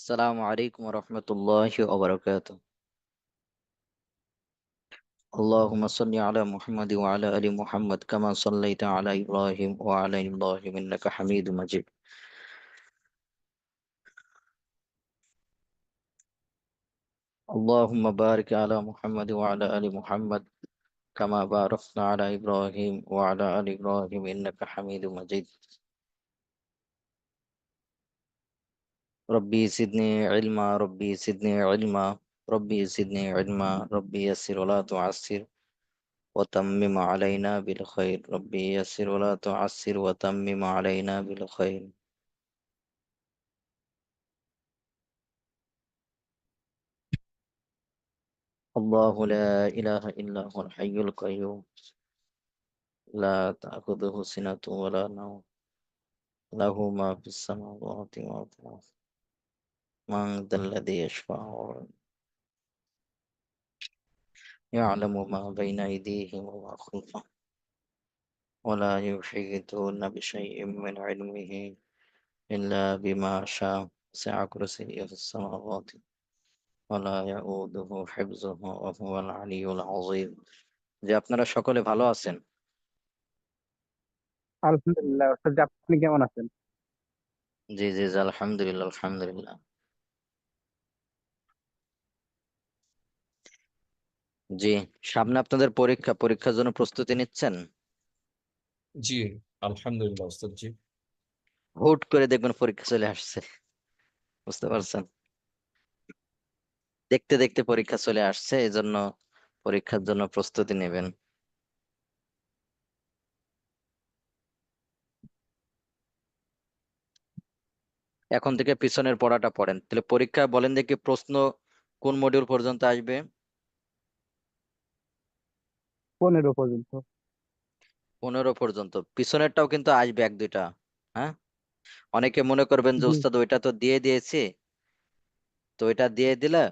السلام عليكم ورحمة الله وبركاته. اللهم صل على محمد وعلى آل محمد كما صليت على إبراهيم وعلى آل إبراهيم إنك حميد مجيد. اللهم بارك على محمد وعلى آل محمد كما باركت على إبراهيم وعلى آل إبراهيم إنك حميد مجيد. ربي زدني علما، ربي زدني علما، ربي زدني علما، ربي يسر ولا تعسر وتمم علينا بالخير، ربي يسر ولا تعسر وتمم علينا بالخير. الله لا إله إلا هو الحي القيوم لا تأخذه سنة ولا نوم له ما في السماوات وما في الأرض من ذا الذي يشفع يعلم ما بين أيديهم وما خلفهم ولا يحيطون بشيء من علمه إلا بما شاء، وسع كرسيه السماوات ولا يؤوده حفظه وهو العلي العظيم. যে আপনারা সকলে ভালো আছেন? আলহামদুলিল্লাহ ওস্তাদ, আপনি কেমন আছেন? জি জি জি, আলহামদুলিল্লাহ আলহামদুলিল্লাহ। জি, সামনে আপনাদের পরীক্ষা, পরীক্ষার জন্য প্রস্তুতি নিচ্ছেন? জি, আলহামদুলিল্লাহ ওস্তাদ জি। হুট করে দেখবেন পরীক্ষা চলে আসছে, বুঝতে পারছেন? দেখতে দেখতে পরীক্ষা চলে আসছে, এই জন্য পরীক্ষার জন্য প্রস্তুতি নেবেন। এখন থেকে পিছনের পড়াটা পড়েন, তাহলে পরীক্ষা বলেন দেখি প্রশ্ন কোন মডিউল পর্যন্ত আসবে? 15 পর্যন্ত। 15 পর্যন্ত। পিছনেরটাও কিন্তু আসবে এক দুইটা। হ্যাঁ, অনেকে মনে করবেন যে জি। উস্তাদ ওইটা তো দিয়ে দিয়েছি, তো ওইটা দিয়ে দিলে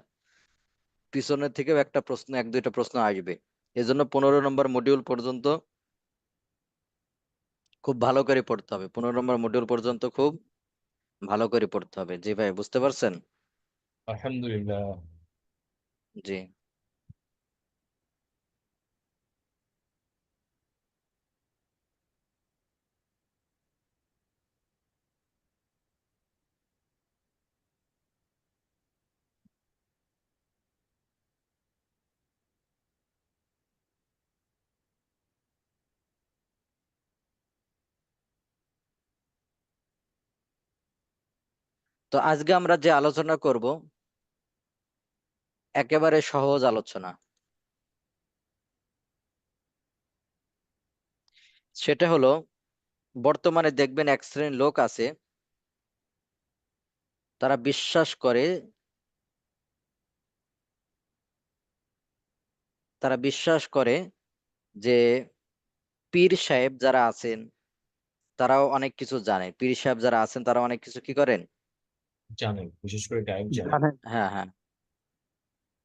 পিছনের থেকেও একটা প্রশ্ন, এক দুইটা প্রশ্ন আসবে। এজন্য 15 নম্বর মডিউল পর্যন্ত খুব ভালো করে পড়তে হবে। 15 নম্বর মডিউল পর্যন্ত খুব ভালো করে পড়তে হবে। জি ভাই, বুঝতে পারছেন? আলহামদুলিল্লাহ। জি। তো আজকে আমরা যে আলোচনা করব একেবারে সহজ আলোচনা। সেটা হলো, বর্তমানে দেখবেন এক শ্রেণীর লোক আছে, তারা বিশ্বাস করে, তারা বিশ্বাস করে যে পীর সাহেব যারা আছেন তারাও অনেক কিছু জানে। পীর সাহেব যারা আছেন তারা অনেক কিছু কি করেন, জানেন, বিশেষ করে গায়েব জানেন। জানেন। হ্যাঁ হ্যাঁ,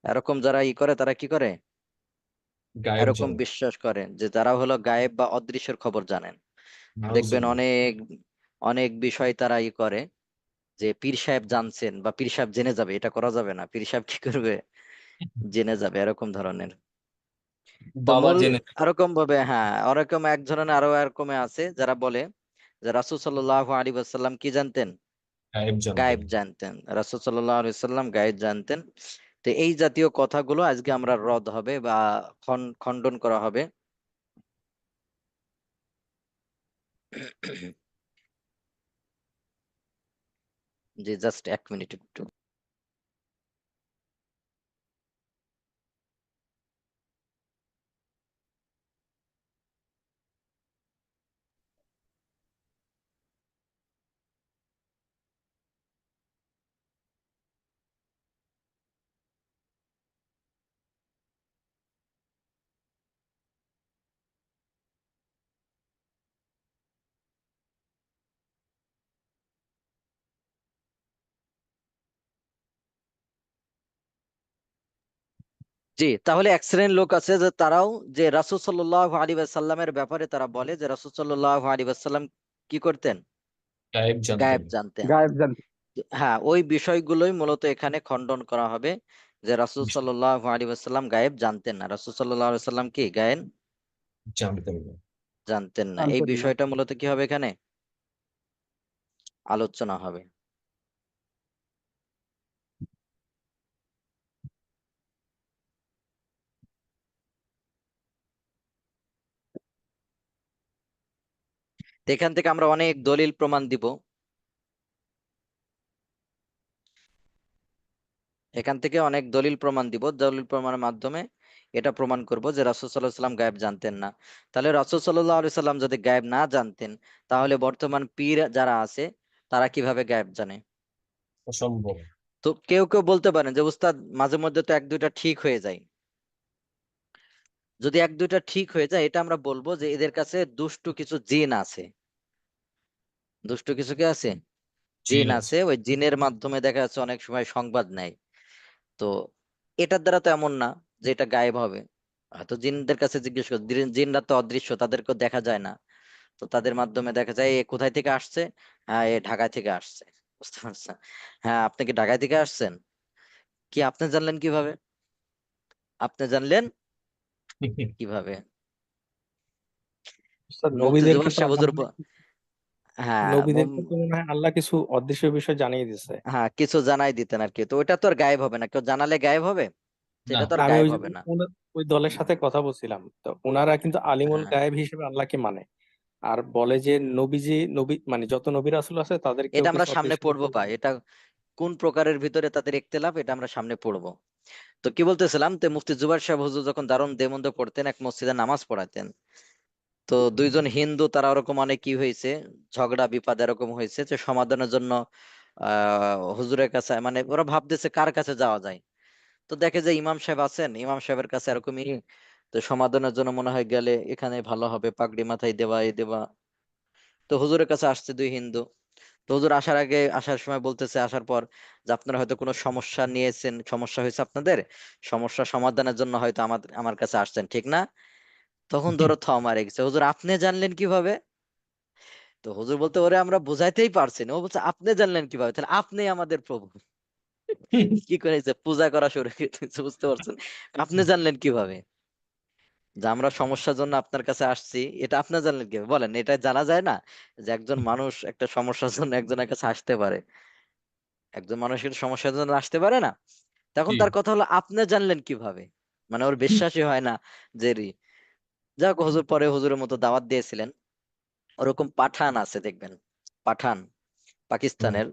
এরকম যারা করে তারা কি করে, গায়েব এরকম জানেন। বিশ্বাস করেন যে তারা হলো গায়েব বা অদৃশ্যের খবর জানেন। দেখবেন নাউজুবিল্লাহ। অনেক অনেক বিষয় তারা করে যে পীর সাহেব জানছেন বা পীর সাহেব জেনে যাবে, এটা করা যাবে না। পীর সাহেব কি করবে, জেনে যাবে, এরকম ধরনের। তো বাবা মূল জেনে এরকম ভাবে, হ্যাঁ, ওরকম এক ধরনের আরো এরকম আছে যারা বলে যে রাসূল সাল্লাল্লাহু আলাইহি ওয়াসাল্লাম কি জানতেন, গায়েব জানতেন। গায়েব জানতেন। রাসূল সাল্লাল্লাহু আলাইহি ওয়াসাল্লাম গায়েব জানতেন। তো এই জাতীয় কথাগুলো আজকে আমরা রদ হবে বা খণ্ডন করা হবে। জি, জাস্ট এক মিনিট একটু। জি, তাহলে এক শ্রেণীর লোক আছে যে তারাও যে রাসূল সাল্লাল্লাহু আলাইহি ওয়াসাল্লামের ব্যাপারে তারা বলে যে রাসূল সাল্লাল্লাহু আলাইহি ওয়াসাল্লাম কি করতেন, গায়েব গায়েব জানতেন। জানতেন। গায়েব জানতেন। হ্যাঁ, ওই বিষয়গুলোই মূলত এখানে খণ্ডন করা হবে, যে রাসূল সাল্লাল্লাহু আলাইহি ওয়াসাল্লাম গায়েব জানতেন না। রাসূল সাল্লাল্লাহু আলাইহি ওয়াসাল্লাম কি গায়েব জানতেন না। জানতেন না, এই জানতেন না। বিষয়টা মূলত কি হবে এখানে আলোচনা হবে। তো এখান থেকে আমরা অনেক দলিল প্রমাণ দিব। এখান থেকে অনেক দলিল প্রমাণ দিব, দলিল প্রমাণের মাধ্যমে এটা প্রমাণ করব যে রাসূল সাল্লাল্লাহু আলাইহি সাল্লাম গায়েব জানতেন না। তাহলে রাসূল সাল্লাল্লাহু আলাইহি সাল্লাম যদি গায়েব না জানতেন, তাহলে বর্তমান পীর যারা আছে তারা কিভাবে গায়েব জানে? অসম্ভব। তো কেউ কেউ বলতে পারেন যে উস্তাদ মাঝে মধ্যে তো এক দুইটা ঠিক হয়ে যায়। যদি এক দুইটা ঠিক হয়ে যায়, এটা আমরা বলবো যে এদের কাছে দুষ্টু কিছু জিন আছে। দুষ্টু কিছু কি আছে? জিন জিন আছে। আছে, ওই জিনের মাধ্যমে দেখা যাচ্ছে অনেক সময় সংবাদ নেয়। তো এটার দ্বারা তো এমন না যে এটা গায়েব হবে। হয়তো জিনদের কাছে জিজ্ঞেস কর, জিনরা তো অদৃশ্য, তাদেরকেও দেখা যায় না। তো তাদের মাধ্যমে দেখা যায় এ কোথায় থেকে আসছে। হ্যাঁ, এ ঢাকা থেকে আসছে। বুঝতে পারছেন? হ্যাঁ, আপনি কি ঢাকা থেকে আসছেন? কি আপনি জানলেন কিভাবে? আপনি জানলেন কিভাবে? উস্তাদ, মুফতি নবীদেরকে জুবাইর তো সাহেব আল্লাহ হুজুর মনে হ্যাঁ নবীদেরকে তো মনে হয় আল্লাহ কিছু অদৃশ্য বিষয় জানিয়ে দিছে। হ্যাঁ, কিছু জানাই দিতেন আর কি। তো ওটা তো আর গায়েব হবে না, কেউ জানালে গায়েব হবে? না। সেটা তো আর না, আমি গায়েব ওই যে হবে না। ওই দলের সাথে কথা বলছিলাম, তো ওনারা কিন্তু আলিমুল হ্যাঁ, গায়েব হিসেবে আল্লাহকে মানে, আর বলে যে নবী মানে যত নবী রাসূল আছে তাদের কেউ এটা আমরা কিছু সামনে অদৃশ্য পড়বো বিষয় পাই, জানে। এটা কোন প্রকারের ভিতরে তাদের ইখতিলাফ, এটা আমরা সামনে পড়বো। তো কি বলতেছিলাম, তো মুফতি জুবাইর সাহেব হুজুর যখন দারুন দেমন্দ পড়তেন, এক মসজিদে নামাজ পড়াতেন। তো দুইজন হিন্দু তারা ওরকম অনেক কি হয়েছে, ঝগড়া বিবাদ এরকম হয়েছে, যে সমাধানের জন্য হুজুরের কাছে, মানে ওরা ভাবতেছে কার কাছে যাওয়া যায়। তো দেখে যে ইমাম সাহেব আছেন, ইমাম সাহেবের কাছে এরকমই। তো সমাধানের জন্য মনে হয় গেলে এখানে ভালো হবে, পাগড়ি মাথায় দেওয়া এই দেওয়া। তো হুজুরের কাছে আসছে দুই হিন্দু। তো হুজুর আসার সময় বলতেছে, আসার পর, যে আপনারা হয়তো কোনো সমস্যা নিয়েছেন, সমস্যা হয়েছে আপনাদের, সমস্যা সমাধানের জন্য হয়তো আমার কাছে আসছেন, ঠিক না? তখন ধরো মারে গেছে, হুজুর আপনি জানলেন কিভাবে? তো হুজুর বলতে, ওরে আমরা বুঝাইতেই পারছি না। ও বলছে আপনি জানলেন কিভাবে? তাহলে আপনি আমাদের প্রভু। কি করেছে, পূজা করা শুরু করে দিয়েছে, বুঝতে পারছেন? আপনি জানলেন কিভাবে যে আমরা সমস্যার জন্য আপনার কাছে আসছি? এটা আপনি জানলেন কিভাবে বলেন? এটা জানা যায় না যে একজন মানুষ একটা সমস্যার জন্য একজনের কাছে আসতে পারে? একজন মানুষ কিন্তু সমস্যার জন্য আসতে পারে না। তখন জি। তার কথা হলো আপনি জানলেন কিভাবে? মানে ওর বিশ্বাসই হয় না যে যাক, হুজুর পরে হুজুরের মতো দাওয়াত দিয়েছিলেন। ওরকম পাঠান আছে দেখবেন, পাঠান হুম। পাকিস্তানের,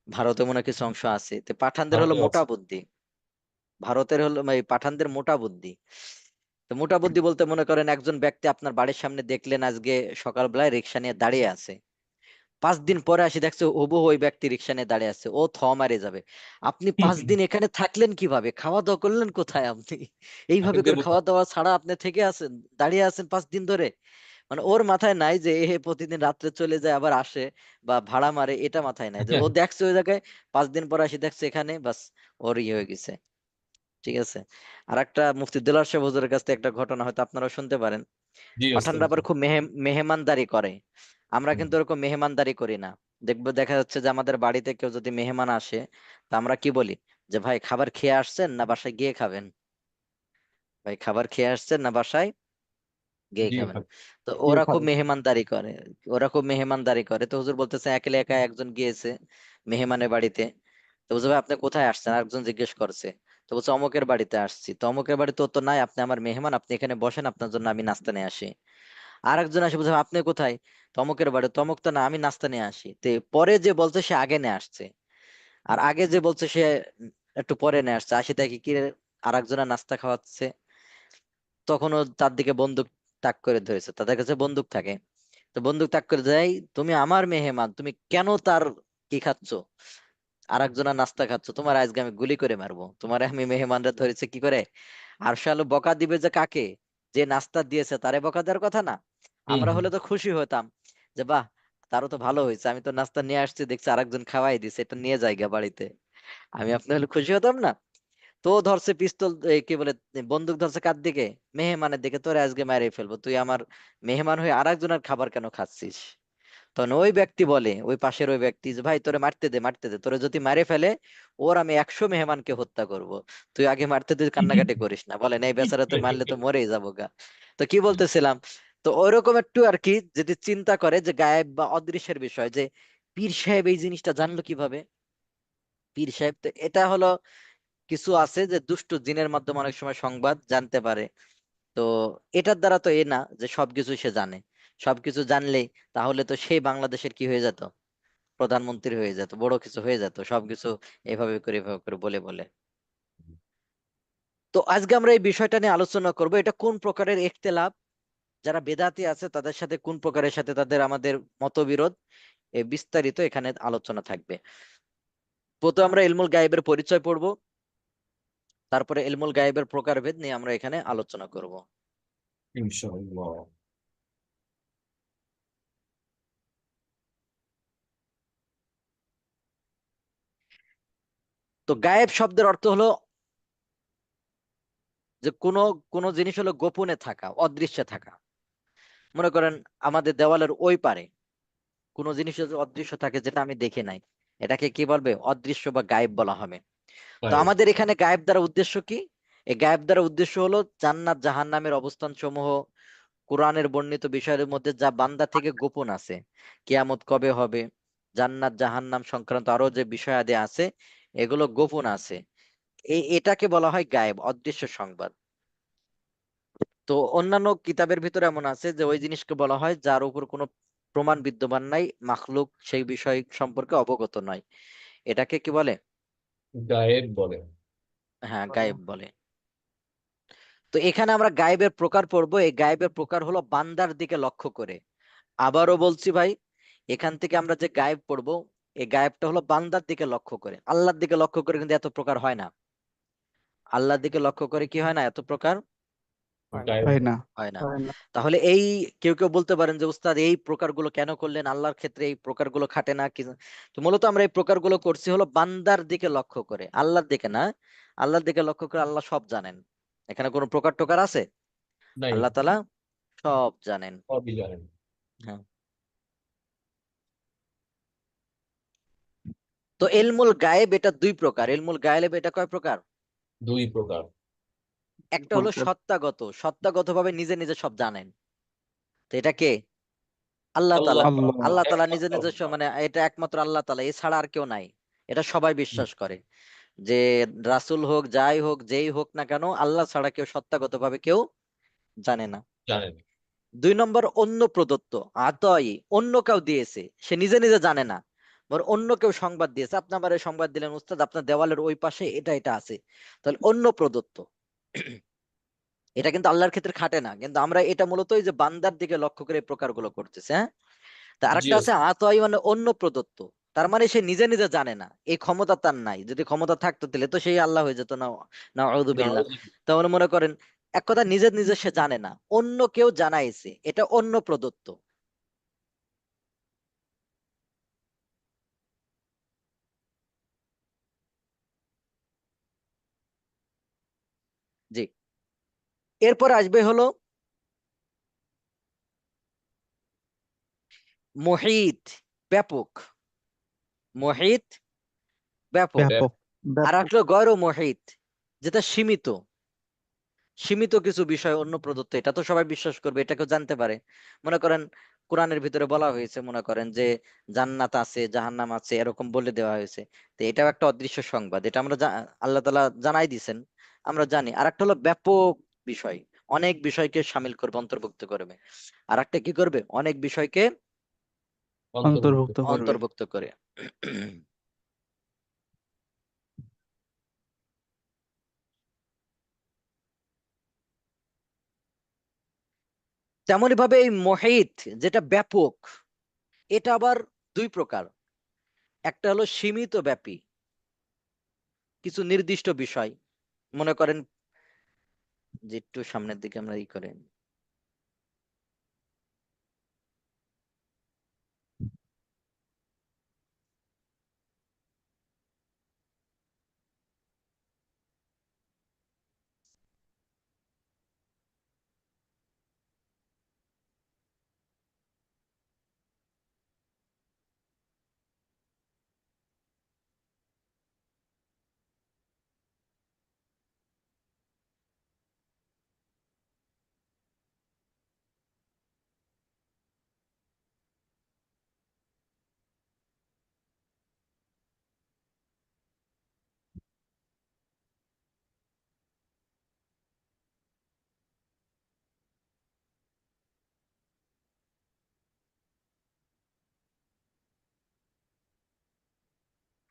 ভারতে মনে হয় কিছু অংশ আছে। তো পাঠানদের হলো ভারতেও মোটা আছে। বুদ্ধি। ভারতের হলো এই পাঠানদের মোটা বুদ্ধি। তো মোটা বুদ্ধি বলতে মনে করেন একজন ব্যক্তি আপনার বাড়ির সামনে দেখলেন আজকে সকালবেলায় রিক্সা নিয়ে দাঁড়িয়ে আছে। 5 দিন পরে আসি দেখছে হুবহু ওই ব্যক্তি রিক্সা নিয়ে দাঁড়িয়ে আছে, ও মারে যাবে। আপনি 5 দিন এখানে থাকলেন কিভাবে? খাওয়া দাওয়া করলেন কোথায় আপনি? এইভাবে এখন করে দেবতা। খাওয়া দাওয়া ছাড়া আপনি থেকে আছেন, দাঁড়িয়ে আছেন 5 দিন ধরে? মানে ওর মাথায় নাই যে এ প্রতিদিন রাত্রে চলে যায় আবার আসে, বা ভাড়া মারে, এটা মাথায় নাই। যে ও দেখছে ওই জায়গায় 5 দিন পরে আসি দেখছে এখানে, বাস ওর ইয়ে হয়ে গেছে। ঠিক আছে। আর একটা মুফতি দেলোয়ার সাহেব হুজুরের কাছ থেকে একটা ঘটনা হয়তো আপনারা শুনতে পারেন। জি পাঠানরা ওস্তাদ। আবার খুব মেহমানদারি করে। আমরা হুম। কিন্তু ওরকম মেহমানদারি করি না। দেখা যাচ্ছে যে আমাদের বাড়িতে কেউ যদি মেহমান আসে, তা আমরা কি বলি, যে ভাই খাবার খেয়ে আসছেন না বাসায় গিয়ে খাবেন? ভাই খাবার খেয়ে আসছেন না বাসায় গিয়ে জি খাবেন? ভাই। তো কেউ ওরা খুব খাবে। মেহমানদারি করে। ওরা খুব মেহমানদারি করে। তো হুজুর বলতেছে একলে একা একজন গিয়েছে মেহমানের বাড়িতে। তো বুঝে ভাই আপনি কোথায় আসছেন? আরেকজন জিজ্ঞেস করছে। তো বলছে অমুকের বাড়িতে আসছি। তো অমুকের বাড়িতে ও তো নাই, আপনি আমার মেহমান, আপনি এখানে বসেন, আপনার জন্য আমি নাস্তা নিয়ে আসি। আর একজন আসে বলছে আপনি কোথায়? তমকের বাড়ি। তমক তো না, আমি নাস্তা নিয়ে আসি। তো পরে যে বলছে সে আগে নিয়ে আসছে, আর আগে যে বলছে সে একটু পরে নিয়ে আসছে। আসি দেখি কি আর একজনের নাস্তা খাওয়াচ্ছে। তখন ও তার দিকে বন্দুক তাক করে ধরেছে, তাদের কাছে বন্দুক থাকে। তো বন্দুক তাক করে দেয়, তুমি আমার মেহমান, তুমি কেন তার কি খাচ্ছ, আর একজনের নাস্তা খাচ্ছ? তোমার আজকে আমি গুলি করে মারবো, তোমার আমি মেহমানরা ধরেছে কি করে? আর সে আলো বকা দিবে যে কাকে? যে নাস্তা দিয়েছে তারে বকা দেওয়ার কথা না। হুম আমরা হুম। হলে তো খুশি হতাম, যে বাহ, তারও তো ভালো হয়েছে, আমি তো নাস্তা নিয়ে আসছি, দেখছি আরেকজন খাওয়াই দিছে, এটা নিয়ে যাইগা বাড়িতে। আমি আপনি হলে খুশি হতাম না? তো ও ধরছে পিস্তল, কি বলে, বন্দুক ধরছে কার দিকে? মেহমানের দিকে। তোরে আজকে মেরে ফেলবো, তুই আমার মেহমান হয়ে আরেকজনের খাবার কেন খাচ্ছিস? তখন ওই ব্যক্তি বলে, ওই পাশের ওই ব্যক্তি, যে ভাই তোরে মারতে দে, মারতে দে, তোরে যদি মারে ফেলে ওর আমি 100 মেহমানকে হত্যা করব, তুই আগে মারতে, তুই কান্নাকাটি করিস না। বলেন এই বেচারা তো মারলে তো মরেই যাবো গা। তো কি বলতেছিলাম, তো ওইরকম একটু আর কি, যদি চিন্তা করে যে গায়েব বা অদৃশ্যের বিষয়, যে পীর সাহেব এই জিনিসটা জানলো কিভাবে? পীর সাহেব তো এটা হলো, কিছু আছে যে দুষ্ট জিনের মাধ্যমে অনেক সময় সংবাদ জানতে পারে। তো এটার দ্বারা তো এ না যে সবকিছু সে জানে। সবকিছু জানলেই তাহলে তো সেই বাংলাদেশের কি হয়ে যেত, প্রধানমন্ত্রী হয়ে যেত, বড় কিছু হয়ে যেত, সবকিছু এভাবে করে বলে বলে। তো আজকে আমরা এই বিষয়টা নিয়ে আলোচনা করব, এটা কোন প্রকারের ইখতিলাফ, যারা বেদাতি আছে তাদের সাথে কোন প্রকারের সাথে তাদের আমাদের মতবিরোধ, এই বিস্তারিত এখানে আলোচনা থাকবে। প্রথমে আমরা ইলমুল গায়েবের পরিচয় পড়ব, তারপরে ইলমুল গায়েবের প্রকারভেদ নিয়ে আমরা এখানে আলোচনা করব। ইনশাআল্লাহ। তো গায়েব শব্দের অর্থ হলো যে কোনো কোনো জিনিস হলো গোপনে থাকা, অদৃশ্যে থাকা। মনে করেন আমাদের দেওয়ালের ওই পারে কোনো জিনিস যদি অদৃশ্য থাকে, যেটা আমি দেখি নাই, এটাকে কি বলবে? অদৃশ্য বা গায়েব বলা হবে। তো তাই আমাদের এখানে গায়েব দ্বারা উদ্দেশ্য কি? এই গায়েব দ্বারা উদ্দেশ্য হলো জান্নাত জাহান্নামের অবস্থান সমূহ, কোরআনের বর্ণিত বিষয়ের মধ্যে যা বান্দা থেকে গোপন আছে, কিয়ামত কবে হবে, জান্নাত জাহান্নাম সংক্রান্ত আরো যে বিষয়াদি আছে, এগুলো গোপন আছে। এটাকে বলা হয় গায়েব, অদৃশ্য সংবাদ। তো অন্যান্য কিতাবের ভিতরে এমন আছে যে ওই জিনিসকে বলা হয় যার উপর কোনো প্রমাণ বিদ্যমান নাই, মাখলুক সেই বিষয় সম্পর্কে অবগত নয়, এটাকে কি বলে? গায়েব বলে। হ্যাঁ, গায়েব বলে। তো এখানে আমরা গায়েবের প্রকার পড়বো। এই গায়েবের প্রকার হলো বান্দার দিকে লক্ষ্য করে। আবারও বলছি ভাই, এখান থেকে আমরা যে গায়েব পড়বো, এই গায়েবটা হলো বান্দার দিকে লক্ষ্য করে। আল্লাহর দিকে লক্ষ্য করে কিন্তু এত প্রকার হয় না। আল্লাহর দিকে লক্ষ্য করে কি হয় না, এত প্রকার হয় না। গায়েব হয় হয়। না। হয় না। হয় না। তাহলে এই কেউ কেউ বলতে পারেন যে উস্তাদ এই প্রকারগুলো কেন করলেন, আল্লাহর ক্ষেত্রে এই প্রকারগুলো খাটে না কি? তো মূলত আমরা এই প্রকারগুলো করছি হলো বান্দার দিকে লক্ষ্য করে, আল্লাহর দিকে না। আল্লাহর দিকে লক্ষ্য করে, আল্লাহ সব জানেন। এখানে কোনো প্রকার টোকার আছে? নাই, আল্লাহ তাআলা সব জানেন। সবই জানেন। হ্যাঁ। তো ইলমুল গায়েব এটা দুই প্রকার। ইলমুল গায়েব এটা কয় প্রকার? দুই প্রকার। একটা হলো সত্তাগত, সত্তাগত ভাবে নিজে নিজে সব জানেন। তো এটা কে? আল্লাহ তাআলা। আল্লাহ আল্লাহ। আল্লাহ তাআলা নিজে একমাত্র নিজস্ব, আল্লাহ। মানে এটা একমাত্র আল্লাহ তাআলা, এছাড়া আর কেউ নাই। এটা সবাই হুম, বিশ্বাস করে যে রাসূল হোক, যাই হোক, যেই হোক না কেন, আল্লাহ ছাড়া কেউ সত্তাগত ভাবে কেউ জানে না। জানেন। 2 নম্বর অন্য প্রদত্ত, আতই, অন্য কেউ দিয়েছে, সে নিজে নিজে জানে না, বরং অন্য কেউ সংবাদ দিয়েছে। আপনি আমার সংবাদ দিলেন, উস্তাদ আপনার দেওয়ালের ওই পাশে এটা এটা আছে, তাহলে অন্য প্রদত্ত। এটা কিন্তু আল্লাহর ক্ষেত্রে খাটে না, কিন্তু আমরা এটা মূলত ওই যে বান্দার দিকে লক্ষ্য করে এই প্রকারগুলো করতেছি। হ্যাঁ। তা জি আরেকটা আছে আছে। আতই, মানে অন্য প্রদত্ত। তার মানে সে নিজে নিজে জানে না, এই ক্ষমতা তার নাই। যদি ক্ষমতা থাকতো তাহলে তো সেই আল্লাহ হয়ে যেত না, নাউযুবিল্লাহ। নাউযুবিল্লাহ। তাহলে মনে করেন এক কথা, নিজে নিজে সে জানে না, অন্য কেউ জানাইছে, এটা অন্য প্রদত্ত। জি। এরপর আসবে হলো মুহিত, ব্যাপক। মুহিত, ব্যাপক। ব্যাপক। আর ব্যাপক। একটা গয়র মুহিত, যেটা সীমিত। সীমিত কিছু বিষয় অন্য প্রদত্ত, এটা তো সবাই বিশ্বাস করবে, এটা কেউ জানতে পারে। মনে করেন কোরআনের ভিতরে বলা হয়েছে, মনে করেন যে জান্নাত আছে, জাহান্নাম আছে, এরকম বলে দেওয়া হয়েছে। তো এটাও একটা অদৃশ্য সংবাদ, এটা আমরা আল্লাহ তাআলা জানাই দিছেন, আমরা জানি। আর একটা হলো ব্যাপক বিষয়, অনেক বিষয়কে শামিল করবে, অন্তর্ভুক্ত করবে। আর একটা কি করবে? অনেক বিষয়কে অন্তর্ভুক্ত অন্তর্ভুক্ত করবে। করবে। অন্তর্ভুক্ত করে। তেমনি ভাবে এই মুহিত, যেটা ব্যাপক, এটা আবার দুই প্রকার। একটা হলো সীমিত ব্যাপী, কিছু নির্দিষ্ট বিষয়। মনে করেন যে একটু সামনের দিকে আমরা ই করেন,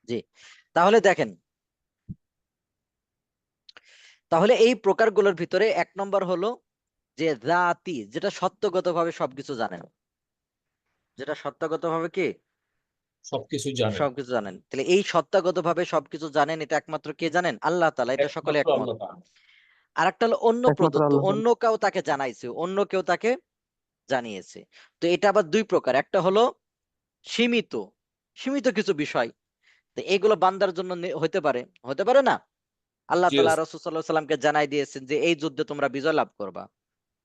জি, তাহলে দেখেন, তাহলে এই প্রকারগুলোর ভিতরে এক নম্বর হলো যে জাতি, যেটা সত্যগতভাবে সবকিছু জানেন, যেটা সত্যগতভাবে কি সবকিছু জানেন, সবকিছু জানেন। তাহলে এই সত্যগতভাবে সবকিছু জানেন, এটা একমাত্র কে জানেন? আল্লাহ তাআলা। এটা সকলে একমাত্র একমত। আল্লাহ তাআলা। আর একটা হলো অন্য একমাত্র প্রদত্ত, আল্লাহ জানে। অন্য কেউ তাকে জানাইছে, অন্য কেউ তাকে জানিয়েছে। তো এটা আবার দুই প্রকার, একটা হলো সীমিত, সীমিত কিছু বিষয়। তো এগুলো বান্দার জন্য হতে পারে, হতে পারে না। আল্লাহ জি তাআলা রাসূল সাল্লাল্লাহু আলাইহি সাল্লামকে জানাই দিয়েছেন যে এই যুদ্ধে তোমরা বিজয় লাভ করবা,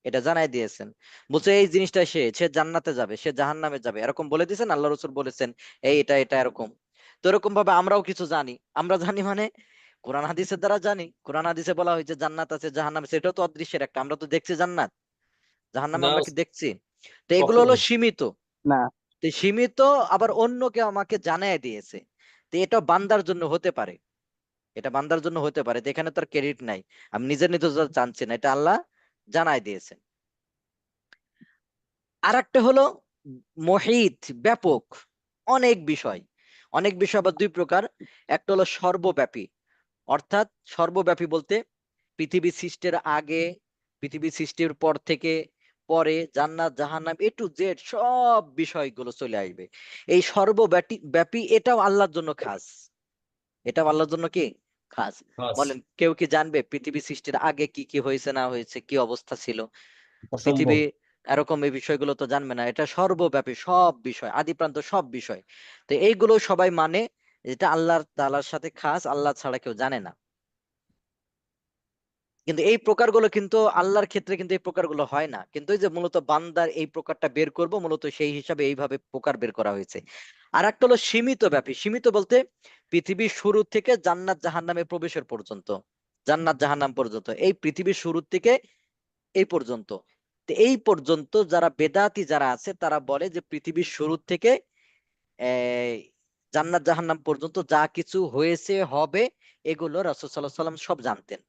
এটা জানাই দিয়েছেন। বলছে এই জিনিসটা সে জান্নাতে যাবে, সে জাহান্নামে যাবে, এরকম বলে দিয়েছেন। আল্লাহ রাসূল বলেছেন এই এটা এটা এরকম। তো এরকম ভাবে আমরাও কিছু জানি। আমরা জানি মানে কোরআন হাদিসের দ্বারা জানি। কোরআন হাদিসে বলা হয়েছে জান্নাত আছে, জাহান্নাম আছে, সেটাও তো অদৃশ্যের একটা। আমরা তো দেখছি জান্নাত, জাহান্নাম না, আমরা কি দেখছি? তো এগুলো হলো কখনোই সীমিত। না, তো সীমিত আবার অন্য কেউ আমাকে জানাই দিয়েছে। তো এটা বান্দার জন্য হতে পারে, এটা বান্দার জন্য হতে পারে। তো এখানে তার ক্রেডিট নাই, আমি নিজের নিজে জানছি না, এটা আল্লাহ জানাই দিয়েছেন। আর একটা হলো মহিত, ব্যাপক, অনেক বিষয়। অনেক বিষয় আবার দুই প্রকার, একটা হলো সর্বব্যাপী। অর্থাৎ সর্বব্যাপী বলতে পৃথিবী সৃষ্টির আগে, পৃথিবী সৃষ্টির পর থেকে, পরে, জান্নাত জাহান্নাম এ টু জেড সব বিষয়গুলো চলে আসবে। এই সর্বব্যাপী ব্যাপী, এটাও আল্লাহর জন্য খাস, এটাও আল্লাহর জন্য কি খাস। বাস, বলেন কেউ কি জানবে পৃথিবী সৃষ্টির আগে কি কি হয়েছে না হয়েছে, কি অবস্থা ছিল অসম্ভব। পৃথিবী, এরকম এই বিষয়গুলো তো জানবে না। এটা সর্বব্যাপী, সব বিষয়, আদি প্রান্ত সব বিষয়। তো এইগুলো সবাই মানে, এটা আল্লাহর তাআলার সাথে খাস, আল্লাহ ছাড়া কেউ জানে না। কিন্তু এই প্রকারগুলো কিন্তু আল্লাহর ক্ষেত্রে কিন্তু এই প্রকারগুলো হয় না। কিন্তু এই যে মূলত বান্দার এই প্রকারটা বের করব, মূলত সেই হিসাবে এইভাবে প্রকার বের করা হয়েছে। আর একটা হলো সীমিত ব্যাপী। সীমিত বলতে পৃথিবীর শুরু থেকে জান্নাত জাহান্নামে প্রবেশের পর্যন্ত, জান্নাত জাহান্নাম পর্যন্ত, এই পৃথিবীর শুরু থেকে এই পর্যন্ত। তো এই পর্যন্ত যারা বেদাতি যারা আছে তারা বলে যে পৃথিবীর শুরু থেকে এই জান্নাত জাহান্নাম পর্যন্ত যা কিছু হয়েছে হবে, এগুলো রাসূল সাল্লাল্লাহু আলাইহি সাল্লাম সব জানতেন,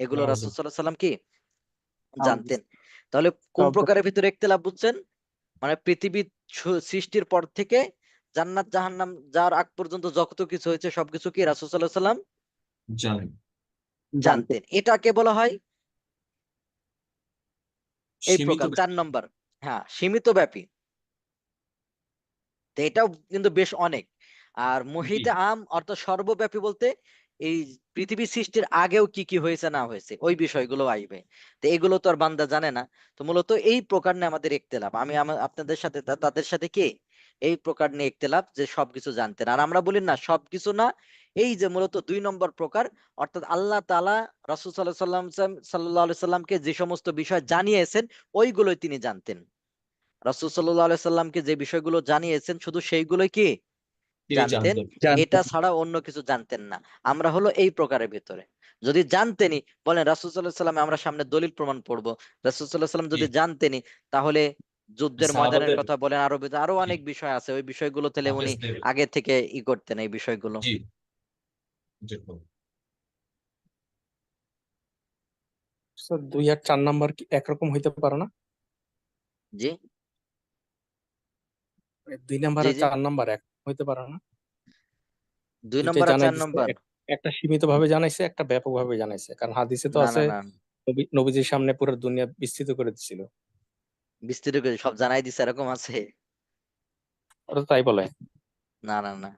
এগুলো রাসূল সাল্লাল্লাহু আলাইহি সাল্লাম কি জানতেন। তাহলে কোন সব প্রকারের ভিতরে ইখতিলাফ বুঝছেন? মানে পৃথিবী সৃষ্টির পর থেকে জান্নাত জাহান্নাম যাওয়ার আগ পর্যন্ত যত কিছু হয়েছে সবকিছু কি রাসূল সাল্লাল্লাহু আলাইহি সাল্লাম জানেন। জানতে। জানতেন। এটাকে বলা হয় এই সীমিত প্রকার ৪ নম্বর। হ্যাঁ, সীমিত ব্যাপী। তো এটাও কিন্তু বেশ অনেক। আর জি, মুহিতে আম অর্থাৎ সর্বব্যাপী বলতে এই পৃথিবী সৃষ্টির আগেও কি কি হয়েছে না হয়েছে ওই বিষয়গুলো আসবে। তো এগুলো তো আর বান্দা জানে না। তো মূলত এই প্রকার নিয়ে আমাদের ইখতিলাফ। আমি আপনাদের সাথে তাদের সাথে কি এই প্রকার নিয়ে ইখতিলাফ, যে সবকিছু জানতেন। আর আমরা বলি না সবকিছু না, এই যে মূলত ২ নম্বর প্রকার, অর্থাৎ আল্লাহ তাআলা রাসূল সাল্লাল্লাহু আলাইহি সাল্লামকে যে সমস্ত বিষয় জানিয়েছেন ওইগুলোই তিনি জানতেন। রাসূল সাল্লাল্লাহু আলাইহি সাল্লামকে যে বিষয়গুলো জানিয়েছেন শুধু সেইগুলোই কি তিনি জানতেন, জানতেন। এটা জানতেন। ছাড়া অন্য কিছু জানতেন না। আমরা হলো এই প্রকারের ভিতরে। যদি জানতেনই, বলেন রাসূল সাল্লাল্লাহু আলাইহি সাল্লাম, আমরা সামনে দলিল প্রমাণ পড়বো। রাসূল সাল্লাল্লাহু আলাইহি সাল্লাম জি, যদি জানতেনই, তাহলে যুদ্ধের ময়দানের সাহাবাদের। কথা বলেন, আরো জি, অনেক বিষয় আছে। ওই বিষয়গুলো তাহলে উনি হাফেজদের। আগে থেকে করতেন এই বিষয়গুলো। জি, যেরকম। স্যার ২ আর ৪ নাম্বার কি একরকম হইতে পারে না? জি ২ নাম্বার জি আর জি ৪ নাম্বার এক হইতে পারে না? ২ দুইটাই নম্বর আর জানাই ৪ দিছে, নম্বর। একটা সীমিত ভাবে জানাইছে, একটা ব্যাপক ভাবে জানাইছে। কারণ হাদিসে তো না না আছে না, নবীজির সামনে পুরো দুনিয়া বিস্তৃত করে দিছিল। বিস্তৃত করে সব জানাই দিছে এরকম আছে? ওরা তো তাই বলে। না না না।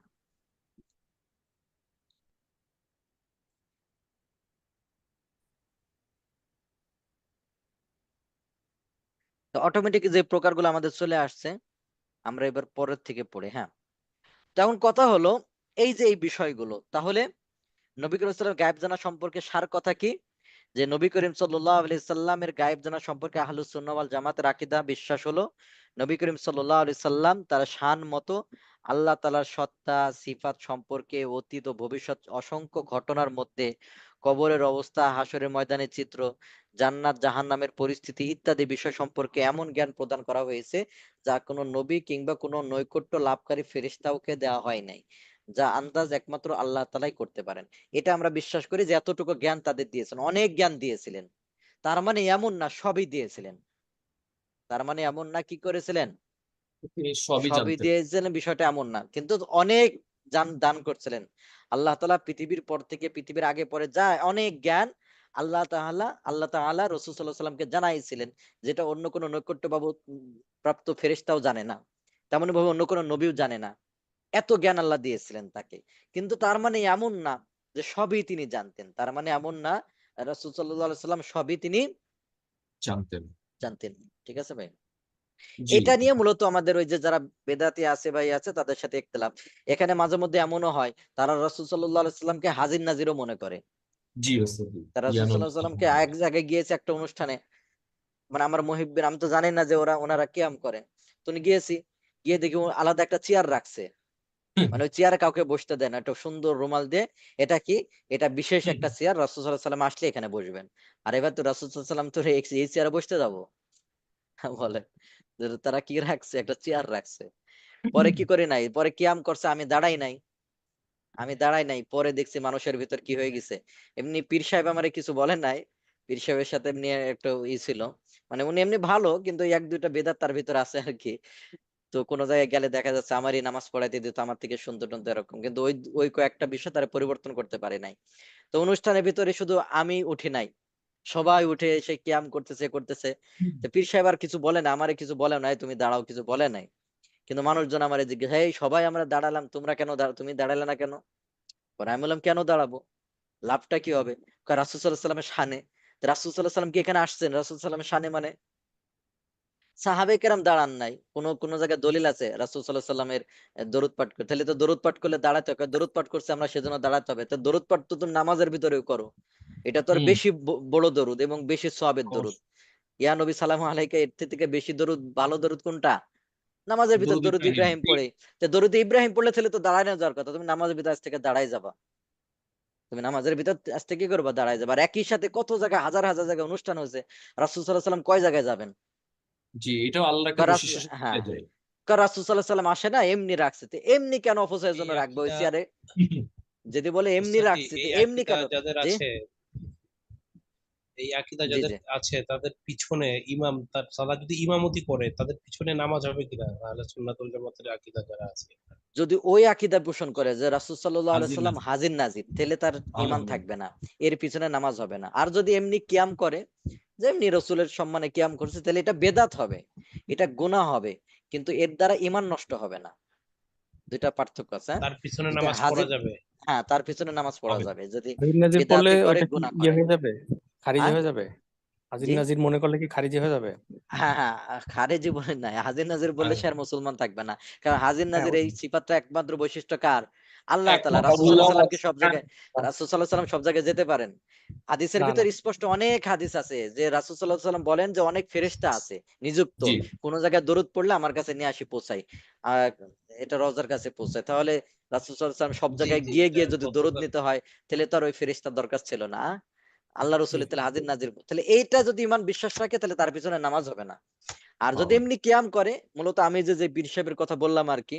তো অটোমেটিক যে প্রকারগুলো আমাদের চলে আসছে, আমরা এবার পরের থেকে পড়ে, হ্যাঁ। তখন কথা হলো এই যে এই বিষয়গুলো, তাহলে নবী করিম সাল্লাল্লাহু গায়েব জানা সম্পর্কে সার কথা কি? যে নবী করিম সাল্লাল্লাহু আলাইহি সাল্লামের গায়েব জানা সম্পর্কে আহলুস সুন্নাহ ওয়াল জামাতের আকীদা বিশ্বাস হলো নবী করিম সাল্লাল্লাহু আলাইহি সাল্লাম তার শান মতো আল্লাহ তাআলার সত্তা সিফাত সম্পর্কে অতীত ও ভবিষ্যৎ অসংখ্য ঘটনার মধ্যে কবরের অবস্থা, হাসরের ময়দানের চিত্র, জান্নাত জাহান্নামের পরিস্থিতি ইত্যাদি বিষয় সম্পর্কে এমন জ্ঞান প্রদান করা হয়েছে যা কোনো নবী কিংবা কোনো নৈকট্য লাভকারী ফেরেশতাওকে দেওয়া হয় নাই, যা আন্দাজ একমাত্র আল্লাহ তাআলাই করতে পারেন। এটা আমরা বিশ্বাস করি যে এতটুকু জ্ঞান তাদের দিয়েছেন, অনেক জ্ঞান দিয়েছিলেন। তার মানে এমন না সবই দিয়েছিলেন, তার মানে এমন না কি করেছিলেন তিনি সবই সবই জানতেন। দিয়েছিলেন বিষয়টা এমন না, কিন্তু অনেক দান করছিলেন। আল্লাহ তাআলা পৃথিবীর পর থেকে, পৃথিবীর আগে পরে যা অনেক জ্ঞান আল্লাহ তাআলা রাসূল সাল্লাল্লাহু আলাইহি ওয়াসাল্লামকে জানাইছিলেন, যেটা অন্য কোনো নৈকট্য প্রাপ্ত ফেরেশতাও জানে না। তেমনি ভাবে অন্য কোনো নবীও জানে না। এত জ্ঞান আল্লাহ দিয়েছিলেন তাকে। কিন্তু তার মানে এমন না যে সবই তিনি জানতেন। তার মানে এমন না রাসূল সাল্লাল্লাহু আলাইহি ওয়াসাল্লাম সবই তিনি জানতেন। জানতেন। ঠিক আছে ভাই? জি, এটা নিয়ে মূলত আমাদের ওই যে যারা বেদাতি আছে বা আছে তাদের সাথে ইখতিলাফ। এখানে মাঝে মধ্যে এমনও হয় তারা রাসূল সাল্লাল্লাহু আলাইহি ওয়াসাল্লামকে হাজির নাজিরও মনে করে। জি ওস্তাদ। তারা রাসূল জ্ঞান সাল্লাল্লাহু আলাইহি ওয়াসাল্লামকে এক জায়গায় গিয়েছে একটা অনুষ্ঠানে। মানে আমার মুহিব্বিন, আমি তো জানি না যে ওনারা কিয়াম করে। তো গিয়েছি, গিয়ে দেখি আলাদা একটা চেয়ার রাখছে। মানে ওই চেয়ারে কাউকে বসতে দেয় না। একটা সুন্দর রুমাল দিয়ে, এটা কি? এটা বিশেষ একটা চেয়ার, রাসূল সাল্লাল্লাহু আলাইহি ওয়াসাল্লাম আসলে এখানে বসবেন। আর এবার তো রাসূল সাল্লাল্লাহু আলাইহি ওয়াসাল্লাম তো এই চেয়ারে বসতে যাবো? বলে যে তারা কি রাখছে? একটা চেয়ার রাখছে। পরে কি করি নাই, পরে কিয়াম করছে, আমি দাঁড়াই নাই। পরে দেখছি মানুষের ভিতর কি হয়ে গেছে। এমনি পীর সাহেব আমারে কিছু বলেন নাই। পীর সাহেবের সাথে এমনি একটা ছিল। মানে উনি এমনি ভালো, কিন্তু ওই ১-২ টা বেদাত তার ভিতরে আছে আরকি। তো কোন জায়গায় গেলে দেখা যাচ্ছে আমারই নামাজ পড়াইতে দিত, আমার থেকে শুনতো টুনতো এরকম। কিন্তু ওই কয়েকটা বিষয় তারা পরিবর্তন করতে পারে নাই। তো অনুষ্ঠানের ভিতরে শুধু আমি উঠি নাই। সবাই উঠে এসে কিয়াম করতেছে। তো পীর সাহেব আর কিছু বলে না, আমারে কিছু বলে নাই, তুমি দাঁড়াও, কিছু বলে নাই। কিন্তু মানুষজন আমারে জিজ্ঞাসা, এই সবাই আমরা দাঁড়ালাম, তোমরা কেন তুমি দাঁড়ালে না কেন? পরে আমি বললাম, কেন দাঁড়াবো? লাভটা কি হবে? কয় রাসূল সাল্লাল্লাহু আলাইহি ওয়াসাল্লামের শানে। তো রাসূল সাল্লাল্লাহু আলাইহি ওয়াসাল্লাম কি এখানে আসছেন? রাসূল সাল্লাল্লাহু আলাইহি ওয়াসাল্লামের শানে মানে? সাহাবায়ে কেরাম দাঁড়ান নাই। কোন জায়গায় দলিল আছে রাসূল সাল্লাল্লাহু আলাইহি ওয়াসাল্লামের দরুদ পাঠ করতে? তাহলে তো দরুদ পাঠ করলে দাঁড়াতে হয়। কয় দরুদ পাঠ করছে আমরা সেজন্য দাঁড়াতে হবে। তো দরুদ পাঠ তো তুমি নামাজের ভিতরেও করো। এটা তো আর হুম, বেশি বড় দরুদ এবং বেশি সওয়াবের দরুদ। অবশ্যই। ইয়া নবী সালামু আলাইকা, এর থেকে বেশি দরুদ, ভালো দরুদ কোনটা? নামাজের ভিতর দরুদ দরুদ ইব্রাহিম। ইব্রাহিম পড়ে। তো দরুদ ইব্রাহিম পড়লে তাহলে তো দাঁড়ায় না যাওয়ার কথা। তুমি নামাজের ভিতর আজ থেকে দাঁড়ায় যাবা। তুমি নামাজের ভিতর আজ থেকে কি করবা? দাঁড়ায় যাবা। আর একই সাথে কত জায়গায়, হাজার জায়গায় অনুষ্ঠান হয়েছে। রাসূল সাল্লাল্লাহু আলাইহি ওয়াসাল্লাম কয় জায়গায় যাবেন? জি, এটাও আল্লাহর একটা কয় বৈশিষ্ট্য হ্যাঁ, শিখিয়ে দেয়। রাসূল সাল্লাল্লাহু আলাইহি ওয়াসাল্লাম আসে না, এমনি রাখছে। তো এমনি কেন অপচয়ের এই জন্য রাখবে ওই আকীদা চেয়ারে? যদি বলে এমনি উস্তাদি রাখছে, তো এই এমনি আকীদা কেন? যাদের জি, আছে, এই আকীদা জি, যাদের জি। আছে তাদের পিছনে ইমাম, তারা যদি ইমামতি করে তাদের পিছনে নামাজ হবে কিনা? আহলে সুন্নাত ওয়াল জামাতের আকীদা যারা আছে। যদি ওই আকীদা পোষণ করে যে রাসূল সাল্লাল্লাহু আলাইহি হাজির সাল্লাম নাজির। হাজির নাজির, তাহলে তার ভালো ঈমান হবে। থাকবে না। এর পিছনে নামাজ হবে না। আর যদি এমনি কিয়াম করে, যে এমনি রাসূলের সম্মানে কিয়াম করছে, তাহলে এটা বেদাত হবে। এটা গুনাহ হবে। কিন্তু এর দ্বারা ঈমান নষ্ট হবে না। ২ টা পার্থক্য আছে, হ্যাঁ? তার পিছনে যদি নামাজ পড়া হাজির, যাবে। হ্যাঁ, তার পিছনে নামাজ পড়া হবে। যাবে। যদি হাজির নাজির পড়লে বেদাতি করে, ওইটা কি গুনাহ ইয়ে করে। হয়ে যাবে, খারিজি হ্যাঁ? হয়ে যাবে? হাজির জি? নাজির মনে করলে কি খারিজি হয়ে যাবে? হ্যাঁ, খারেজি বলে নাই। হাজির নাজির বললে আর সে আর মুসলমান থাকবে না। কারণ হাজির হ্যাঁ, নাজির এই সিফাতটা একমাত্র বৈশিষ্ট্য কার? আল্লাহ তাআলা। একমাত্র রাসূল আল্লাহ। সাল্লাল্লাহু আলাইহি ওয়াসাল্লাম কি সব জায়গায়, রাসূল সাল্লাল্লাহু আলাইহি ওয়াসাল্লাম সব জায়গায় যেতে পারেন? হাদিসের না না ভিতর স্পষ্ট অনেক হাদিস আছে যে রাসূল সাল্লাল্লাহু আলাইহি ওয়াসাল্লাম বলেন যে অনেক ফেরেশতা আছে নিযুক্ত। জি, কোন জায়গায় দরুদ পড়লে আমার কাছে নিয়ে আসি পৌঁছাই। আর এটা রওজার কাছে পৌঁছায়। তাহলে রাসূল সাল্লাল্লাহু আলাইহি ওয়াসাল্লাম সব জি জায়গায় জি, এটা গিয়ে যদি দরুদ তথ্যটা নিতে হয়, তাহলে তো আর ওই ফেরেশতার দরকার ছিল না। আল্লাহ জি রাসূলের তাহলে হাজির নাজির। তাহলে এইটা যদি ঈমান বিশ্বাস রাখে, তাহলে তার পিছনে নামাজ হবে না। আর যদি হবে না। এমনি কিয়াম করে, মূলত আমি যে পীর সাহেবের কথা বললাম আরকি।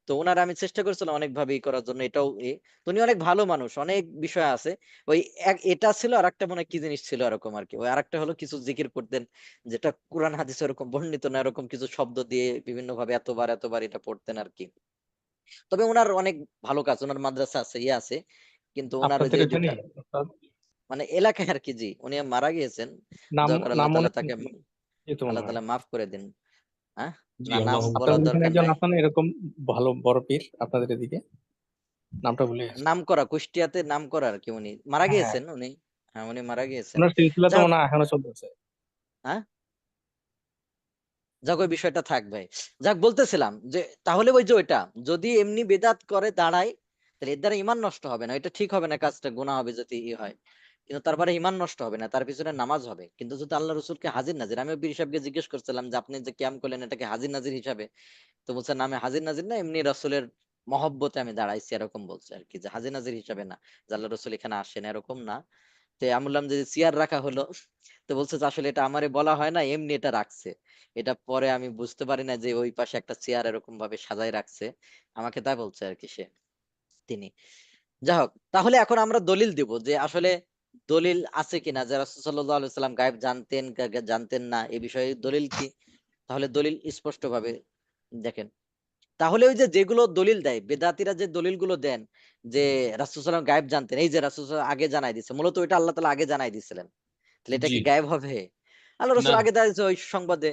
তো উনার আমি চেষ্টা করেছিলাম অনেকভাবে করার জন্য, এটাও তো উনি অনেক ভালো মানুষ। অনেক বিষয় আছে। ওই এটা ছিল, আরেকটা মনে হয় কি জিনিস ছিল এরকম আরকি। ওই আরেকটা হলো কিছু জিকির করতেন, যেটা কুরআন হাদিসে এরকম বর্ণিত না, এরকম কিছু শব্দ দিয়ে বিভিন্নভাবে এতবার এটা পড়তেন আরকি। তবে উনার অনেক ভালো কাজ। উনার মাদ্রাসা আছে, আছে। কিন্তু উনার ওই আপনাদের যে এখানে ২ টা মানে এলাকায় আরকি, জি। উনি মারা গিয়েছেন। নাম দয়া করে নাম আল্লাহ মনে তাআলা তাকে, যেত মনে আল্লাহ হয়। তাআলা মাফ করে দিন। হ্যাঁ? জি, না, নাম আল্লাহুম্মা বলার আপনাদের এখানে দরকার একজন নাই। আছেন না এরকম ভালো বড় পীর আপনাদের এদিকে? নামটা ভুলে গেছি। নামকরা, কুষ্টিয়াতে নামকরা আরকি উনি। মারা হ্যাঁ হ্যাঁ, গিয়েছেন উনি। হ্যাঁ, উনি মারা গিয়েছেন। ওনার সিলসিলা তো যাক, মনে হয় এখনো চলতেছে। হ্যাঁ? যাক, ওই বিষয়টা থাক ভাই। যাক, বলতেছিলাম যে তাহলে ওই যে ওইটা, যদি এমনি বেদাত করে দাঁড়ায়, তাহলে এর দ্বারা ঈমান নষ্ট হবে না। এটা ঠিক হবে না, কাজটা গুনাহ হবে যদি হয়। কিন্তু তারপরে ঈমান নষ্ট হবে না। তার পিছনে নামাজ হবে। কিন্তু যদি আল্লাহ রাসূলকে হাজির নাজির, আমিও পীর সাহেবকে জিজ্ঞেস করছিলাম যে আপনি যে কিয়াম করলেন, এটা কি হাজির নাজির হিসাবে? তো বলছে না, আমি হাজির নাজির না, এমনি রাসূলের মহব্বতে আমি দাঁড়াইছি, এরকম বলছে আরকি। যে হাজির নাজির হিসাবে না। যে আল্লাহ রাসূল এখানে আসেন, এরকম না। তো আমি বললাম যে চেয়ার রাখা হলো। তো বলছে যে আসলে এটা আমারে বলা হয় না, এমনি এটা রাখছে। এটা পরে আমি বুঝতে পারি না যে ওই পাশে একটা চেয়ার এরকম ভাবে সাজায় রাখছে। আমাকে তাই বলছে আরকি তিনি। যাই হোক, তাহলে এখন আমরা দলিল দিব যে আসলে দলিল আছে কিনা যে রাসূল সাল্লাল্লাহু আলাইহি ওয়াসাল্লাম গায়েব জানতেন, জানতেন না, এই বিষয়ে দলিল কি? তাহলে দলিল স্পষ্টভাবে দেখেন। তাহলে ওই যে যেগুলো দলিল দেয় বেদাতিরা যে দলিলগুলো দেন যে রাসূল সাল্লাল্লাহু আলাইহি ওয়াসাল্লাম গায়েব জানতেন, এই যে রাসূল সাল্লাল্লাহু আলাইহি ওয়াসাল্লাম আগে জানাই দিচ্ছে, মূলত ওইটা আল্লাহ তাআলা আগে জানাই দিছিলেন, তাহলে এটা জি কি গায়েব হবে? আল্লাহ না রাসূল আগে জানাইছে ওই সংবাদে।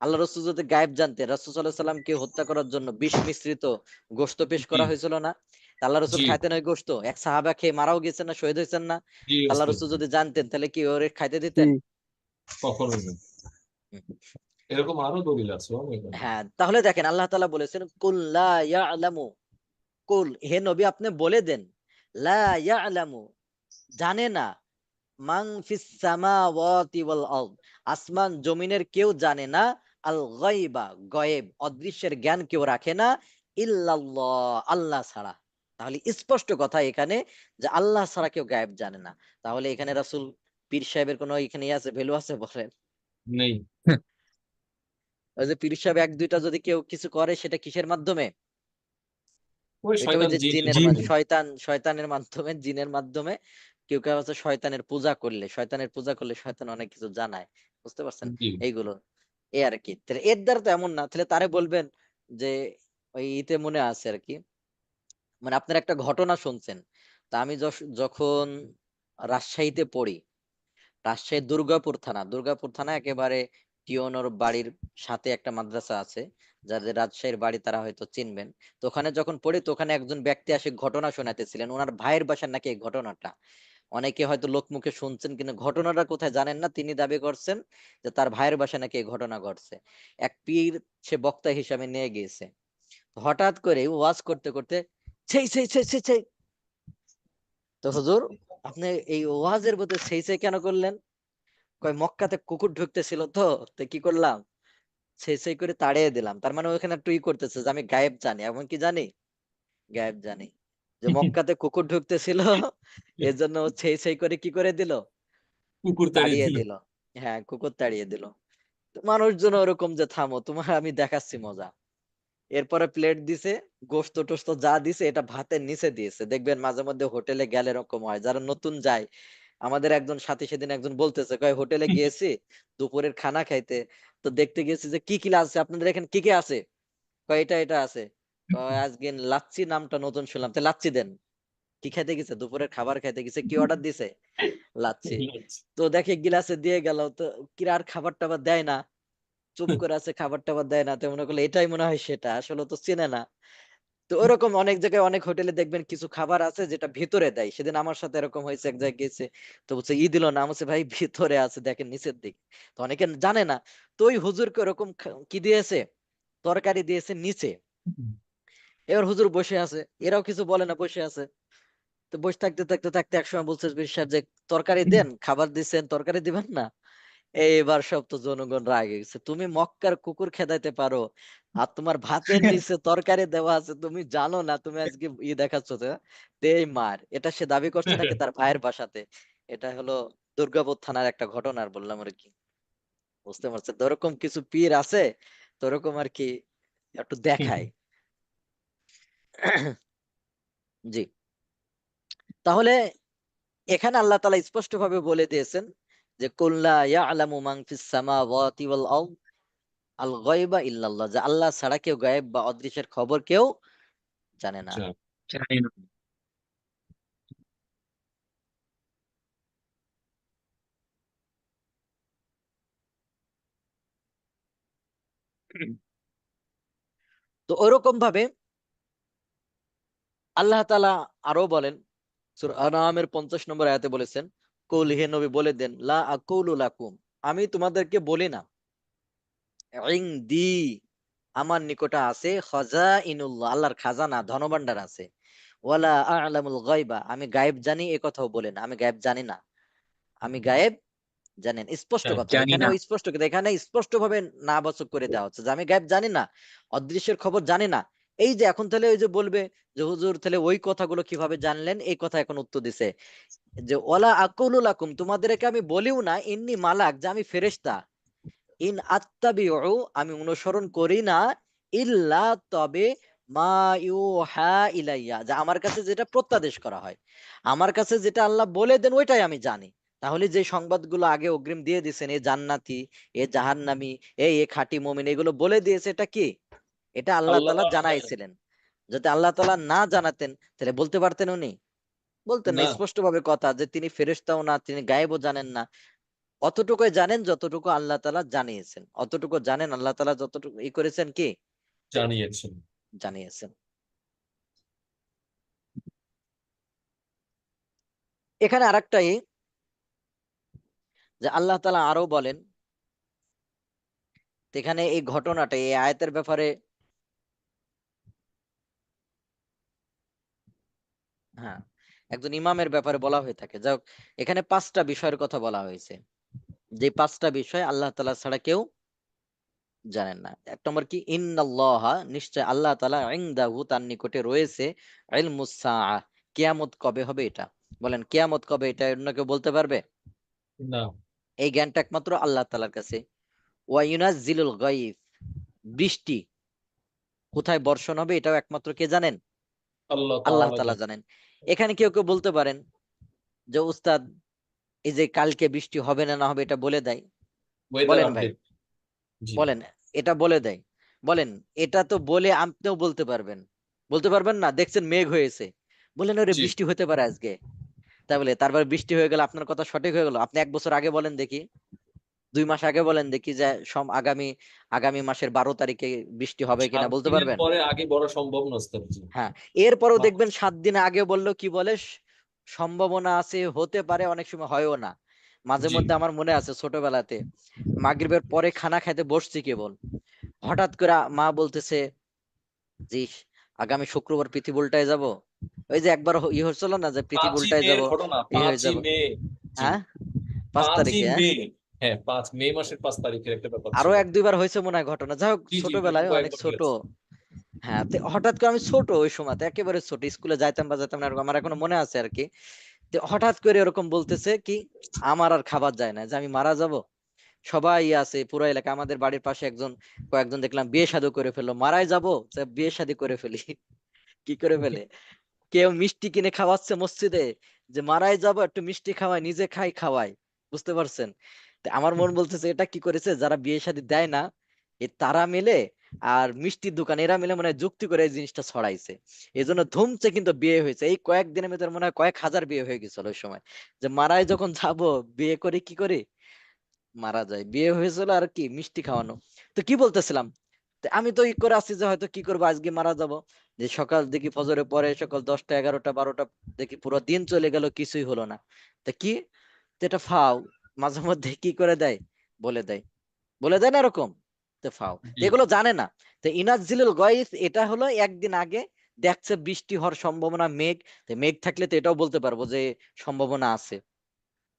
আল্লাহ রাসূল যদি গায়েব জানতেন, রাসূল সাল্লাল্লাহু আলাইহি ওয়াসাল্লামকে হত্যা করার জন্য বিষ মিশ্রিত গোশত পেশ জি করা হয়েছিল না? তা আল্লাহ রাসূল জি খাইতেন ওই গোশত, এক সাহাবা খেয়ে মারাও গেছেন না, শহীদ হয়েছেন না? জি তা আল্লাহ আছে রাসূল যদি জানতেন তাহলে কি ওরে খাইতে জি দিতেন? কখনোই না হুম। এরকম আরো দলিল আছে অনেক অনেক। হ্যাঁ, তাহলে দেখেন আল্লাহ তাআলা বলেছেন কুল লা ইয়ালামু, কুল হে নবী আপনি বলে দেন, লা ইয়ালামু জানে না, মান ফিস সামাওয়াতি ওয়াল আরদ আসমান জমিনের কেউ জানে না, আল গায়বা গয়েব অদৃশ্যের জ্ঞান কেউ রাখে না, ইল্লাল্লাহ আল্লাহ ছাড়া। তাহলে স্পষ্ট কথা এখানে যে আল্লাহ ছাড়া কেউ গায়েব জানে না। তাহলে এখানে রাসূল পীর সাহেবের কোনো এখানে আছে ভ্যালু আছে বলেন? নেই ওই যে পীর সাহেব এক দুইটা যদি কেউ কিছু করে সেটা কিসের মাধ্যমে? ওই এটা ওই শয়তান যে জিন জিনের এগুলো শয়তানের মাধ্যমে, জিনের মাধ্যমে কেউ কেউ আছে শয়তানের পূজা করলে, শয়তানের পূজা করলে শয়তান অনেক কিছু জানায়, বুঝতে পারছেন? জি এইগুলো এই আর কি। তাহলে এর দ্বারা তো এমন না, তাহলে তারে বলবেন যে ওই ইতে মনে আছে আর কি, মানে আপনার একটা ঘটনা শুনছেন। তা আমি যখন রাজশাহীতে পড়ি, রাজশাহীর দুর্গাপুর থানা একেবারে টিওনোর বাড়ির সাথে একটা মাদ্রাসা আছে, যাদের রাজশাহীর বাড়ি তারা হয়তো চিনবেন। তো ওখানে যখন পড়ি তো ওখানে একজন ব্যক্তি আসে ঘটনা শোনাতেছিলেন, ওনার ভাইয়ের বাসার নাকি এই ঘটনাটা। অনেকে হয়তো লোকমুখে শুনছেন কিন্তু ঘটনাটা কোথায় জানেন না, তিনি দাবি করছেন যে তার ভাইয়ের বাসায় নাকি এই ঘটনা ঘটছে। এক পীর সে বক্তা হিসাবে নিয়ে গিয়েছে, হঠাৎ করে ওয়াজ করতে করতে সেই সেই সেই সেই সেই, তো হুজুর আপনি এই ওয়াজের মধ্যে সেই সেই কেন করলেন? কয় মক্কাতে কুকুর ঢুকতেছিল তো কি করলাম, সেই করে তাড়িয়ে দিলাম। তার মানে ওখানে একটু করতেছে যে আমি গায়েব জানি, এমন কি জানি? গায়েব জানি যে মক্কাতে কুকুর ঢুকতেছিল, এর জন্য ও সেই করে কি করে দিল, কুকুর তাড়িয়ে তাড়িয়ে দিল দিল। হ্যাঁ, কুকুর তাড়িয়ে দিল। তো মানুষজন ওরকম যে থামো তোমার আমি দেখাচ্ছি মজা। এরপরে প্লেট দিছে, গোশত টোস্ত যা দিছে এটা ভাতের নিচে দিয়েছে। দেখবেন মাঝে মধ্যে হোটেলে গেলে এরকম হয়, যারা নতুন যায়। আমাদের একজন সাথী সেদিন একজন বলতেছে কয় হোটেলে গিয়েছি দুপুরের খানা খাইতে, তো দেখতে গেছি যে কি কি আছে, আপনাদের এখানে কি কি আছে? কয় এটা আছে। কয় আজকে লাচ্ছি নামটা নতুন শুনলাম, তো লাচ্ছি দেন। কি খাইতে গেছে? দুপুরের খাবার খাইতে গেছে। কি অর্ডার দিছে? লাচ্ছি। তো দেখে গিলাসে দিয়ে গেল, তো কিরা আর খাবার টাবার দেয় না, চুপ করে আছে, খাবার টাবার দেয় না। তো মনে করলো এটাই মনে হয় সেটা, আসলে তো চেনে না। তো ওরকম অনেক জায়গায় অনেক হোটেলে দেখবেন কিছু খাবার আছে যেটা ভিতরে দেয়। সেদিন আমার সাথে এরকম হয়েছে, এক জায়গায় গেছে, তো বলছে দিল না, আমি বলছি ভাই ভিতরে আছে দেখেন নিচের দিকে। তো অনেকে জানে না। তো ওই হুজুরকে ওরকম কি দিয়েছে, তরকারি দিয়েছে নিচে। এবার হুজুর বসে আছে, এরাও কিছু বলে না, বসে আছে। তো বসে থাকতে থাকতে থাকতে একসময় বলছে পীর সাহেব যে তরকারি দেন, খাবার দিচ্ছেন তরকারি দিবেন না। এইবার সব তো জনগণ রাগে গেছে, তুমি মক্কার কুকুর খেদাইতে পারো আর তোমার ভাতের নিচে তরকারি দেওয়া আছে তুমি জানো না, তুমি আজকে দেখাচ্ছ যে দেই মার। এটা সে দাবি করছে নাকি তার ভাইয়ের বাসাতে। এটা হলো দুর্গাপুর থানার একটা ঘটনা আর বললাম আর কি, বুঝতে পারছেন? তো ওরকম কিছু পীর আছে, তো ওরকম আর কি একটু দেখায়। জি, তাহলে এখানে আল্লাহ তাআলা স্পষ্ট ভাবে বলে দিয়েছেন যে কুল্লা ইয়ালামু মান ফিস সামাওয়াতি ওয়াল আরদ আল গায়বা ইল্লাল্লাহ, যে আল্লাহ ছাড়া কেউ গায়েব বা অদৃশ্যের খবর কেউ জানে না। আচ্ছা জানি না। তো ওরকম ভাবে আল্লাহ তাআলা আরো বলেন, সূরা আনআমের 50 নম্বর আয়াতে বলেছেন, কুল হে নবী বলে দেন, লা আকুলু লাকুম আমি তোমাদেরকে বলি না, ইনদি আমার নিকটে আছে, খাজাইনুল্লাহ আল্লাহর খাজানা ধনভাণ্ডার আছে, ওয়ালা আ'লামুল গায়বা আমি গায়েব জানি এ কথাও বলেন, আমি গায়েব জানি না, আমি গায়েব জানেন। স্পষ্ট কথা জানি এখানে, না। ওই স্পষ্ট কথা এখানে স্পষ্ট ভাবে না বাচক করে দেওয়া হচ্ছে যে আমি গায়েব জানি না, অদৃশ্যের খবর জানি না। এই যে এখন তাহলে ওই যে বলবে যে হুজুর তাহলে ওই কথাগুলো কিভাবে জানলেন, এই কথা এখন উত্তর দিছে যে ওয়ালা আকুলু লাকুম তোমাদেরকে আমি বলিও না, ইন্নি মালাক যে আমি ফেরেশতা, ইন আত্তাবিউ আমি অনুসরণ করি না, ইল্লা তবে মা ইউহা ইলাইয়া যে আমার কাছে যেটা প্রত্যাদেশ করা হয়, আমার কাছে যেটা আল্লাহ বলে দেন ওইটাই আমি জানি। তাহলে যে সংবাদগুলো আগে অগ্রিম দিয়ে দিয়েছেন, এ জান্নাতি, এ জাহান্নামী, এ খাঁটি মুমিন, এগুলো বলে দিয়েছে, এটা কি? এটা আল্লাহ আল্লাহ তাআলা জানেন। জানাইছিলেন। যদি আল্লাহ তাআলা না জানাতেন তাহলে বলতে পারতেন উনি? বলতেন না। না স্পষ্ট ভাবে কথা যে তিনি ফেরেশতাও না, তিনি গায়েবও জানেন না। অতটুকুই জানেন যতটুকু আল্লাহ তাআলা জানিয়েছেন। অতটুকু জানেন আল্লাহ তাআলা যতটুকু করেছেন কি জানিয়েছেন। জানিয়েছেন। এখানে আরেকটাই যে আল্লাহ তাআলা আরো বলেন, এখানে এই ঘটনাটা এই আয়াতের ব্যাপারে, হ্যাঁ, একজন ইমামের ব্যাপারে বলা হয়ে থাকে। যাই হোক, এখানে 5টা বিষয়ের কথা বলা হয়েছে, যে 5টা বিষয় আল্লাহ তাআলা ছাড়া কেউ জানেন না। এক নম্বর কি, ইন্নাল্লাহা, নিশ্চয় আল্লাহ তাআলা, ইনদাহু, তার নিকটে রয়েছে, ইলমুস সাআহ, কিয়ামত কবে হবে এটা। বলেন কিয়ামত কবে, এটা অন্য কেউ বলতে পারবে? না এই জ্ঞানটা একমাত্র আল্লাহ তাআলার কাছে। ওয়া ইউনাজ্জিলুল গায়ব, বৃষ্টি কোথায় বর্ষণ হবে এটাও একমাত্র কে জানেন? আল্লাহ আল্লাহ তাআলা তাআলা জানেন। জানেন। এখানে কেউ কেউ বলতে পারেন যে উস্তাদ, এই যে কালকে বৃষ্টি হবে না না হবে এটা বলে দেয়। ওয়েদার বলেন ভাই, আপডেট। জি বলেন, এটা বলে দেয়। বলেন, এটা তো বলে আপনিও বলতে পারবেন, বলতে পারবেন না? দেখছেন মেঘ হয়েছে, বললেন ওরে জি বৃষ্টি হতে পারে আজকে, তাই বলে তারপর বৃষ্টি হয়ে গেল, আপনার কথা সঠিক হয়ে গেল। আপনি 1 বছর আগে বলেন দেখি, 2 মাস আগে বলেন দেখি যে আগামী আগামী মাসের 12 তারিখে বৃষ্টি হবে কিনা, 7 বলতে দিনের পারবেন? পরে আগে বড় সম্ভব না ওস্তাদ। জি হ্যাঁ, এরপরও মা- দেখবেন 7 দিন আগে বললেও কি বলে, সম্ভাবনা আছে, হতে পারে, অনেক সময় হয়ও না। মাঝে জি মধ্যে আমার মনে আছে ছোটবেলাতে মাগরিবের পরে খানা খাইতে বসছি কেবল, হঠাৎ করে মা বলতেছে যে আগামী শুক্রবার পৃথিবী উল্টায় যাব। ওই যে একবার হচ্ছিল না যে পৃথিবী 5ই উল্টায় মে যাব, এর ঘটনা, হয়ে 5ই যাব। মে। জি হ্যাঁ, 5 5ই তারিখে, হ্যাঁ। মে। হ্যাঁ 5 মে মাসের 5 তারিখের একটা ব্যাপার আরো ছিল। 1-2বার হয়েছে মনে হয় ঘটনা। যাই হোক, জি জি এরকম ছোটবেলায় অনেক কয়েকবার ছোট। হয়েছে। হ্যাঁ, হঠাৎ করে আমি ছোট ওই সময় একেবারে ছোট, স্কুলে যাইতাম বা যেতাম না এরকম, আমার এখনো মনে আছে আর কি। তো হঠাৎ করে এরকম বলতেছে কি, আমার আর খাবার যায় না, যে আমি মারা যাব। সবাই আছে পুরো এলাকা, আমাদের বাড়ির পাশে কয়েকজন দেখলাম বিয়ে শাদী করে ফেললো, মারাই যাব, বিয়ে শাদী করে ফেলি। কি করে ফেলে, কেউ মিষ্টি কিনে খাওয়াচ্ছে মসজিদে, যে মারাই যাব একটু মিষ্টি খাওয়াই, নিজে খাই খাওয়াই, বুঝতে পারছেন? তো আমার মন বলতেছে এটা কি করেছে যারা বিয়ে শাদী দেয় না, তারা মিলে আর মিষ্টির দোকান এরা মিলে মনে হয় যুক্তি করে এই জিনিসটা ছড়াইছে। এই জন্য ধুমছে কিন্তু বিয়ে হয়েছে, এই কয়েকদিনের ভিতরে মনে হয় কয়েক হাজার বিয়ে হয়ে গেছিল ওই সময়। যে মারাই যখন যাব, বিয়ে করে কি করে মারা যায়, বিয়ে হয়েছিল আর কি মিষ্টি খাওয়ানো। তো কি বলতেছিলাম, তো আমি তো করে আসছি যে হয়তো কি করবো আজকে মারা যাব, যে সকাল দেখি ফজরের পরে সকাল 10টা 11টা 12টা, দেখি পুরো দিন চলে গেল, কিছুই হলো না। তা কি, তো এটা ফাও, মাঝে মধ্যে কি করে দেয়, বলে দেয়, বলে দেয় না এরকম। তো ফাও, তো জি এগুলো জানে না। তো ইনাজ্জিলুল গায়স, এটা হলো একদিন আগে দেখছে বৃষ্টি হওয়ার সম্ভাবনা, মেঘ, তো মেঘ থাকলে তো এটাও বলতে পারবো যে সম্ভাবনা আছে।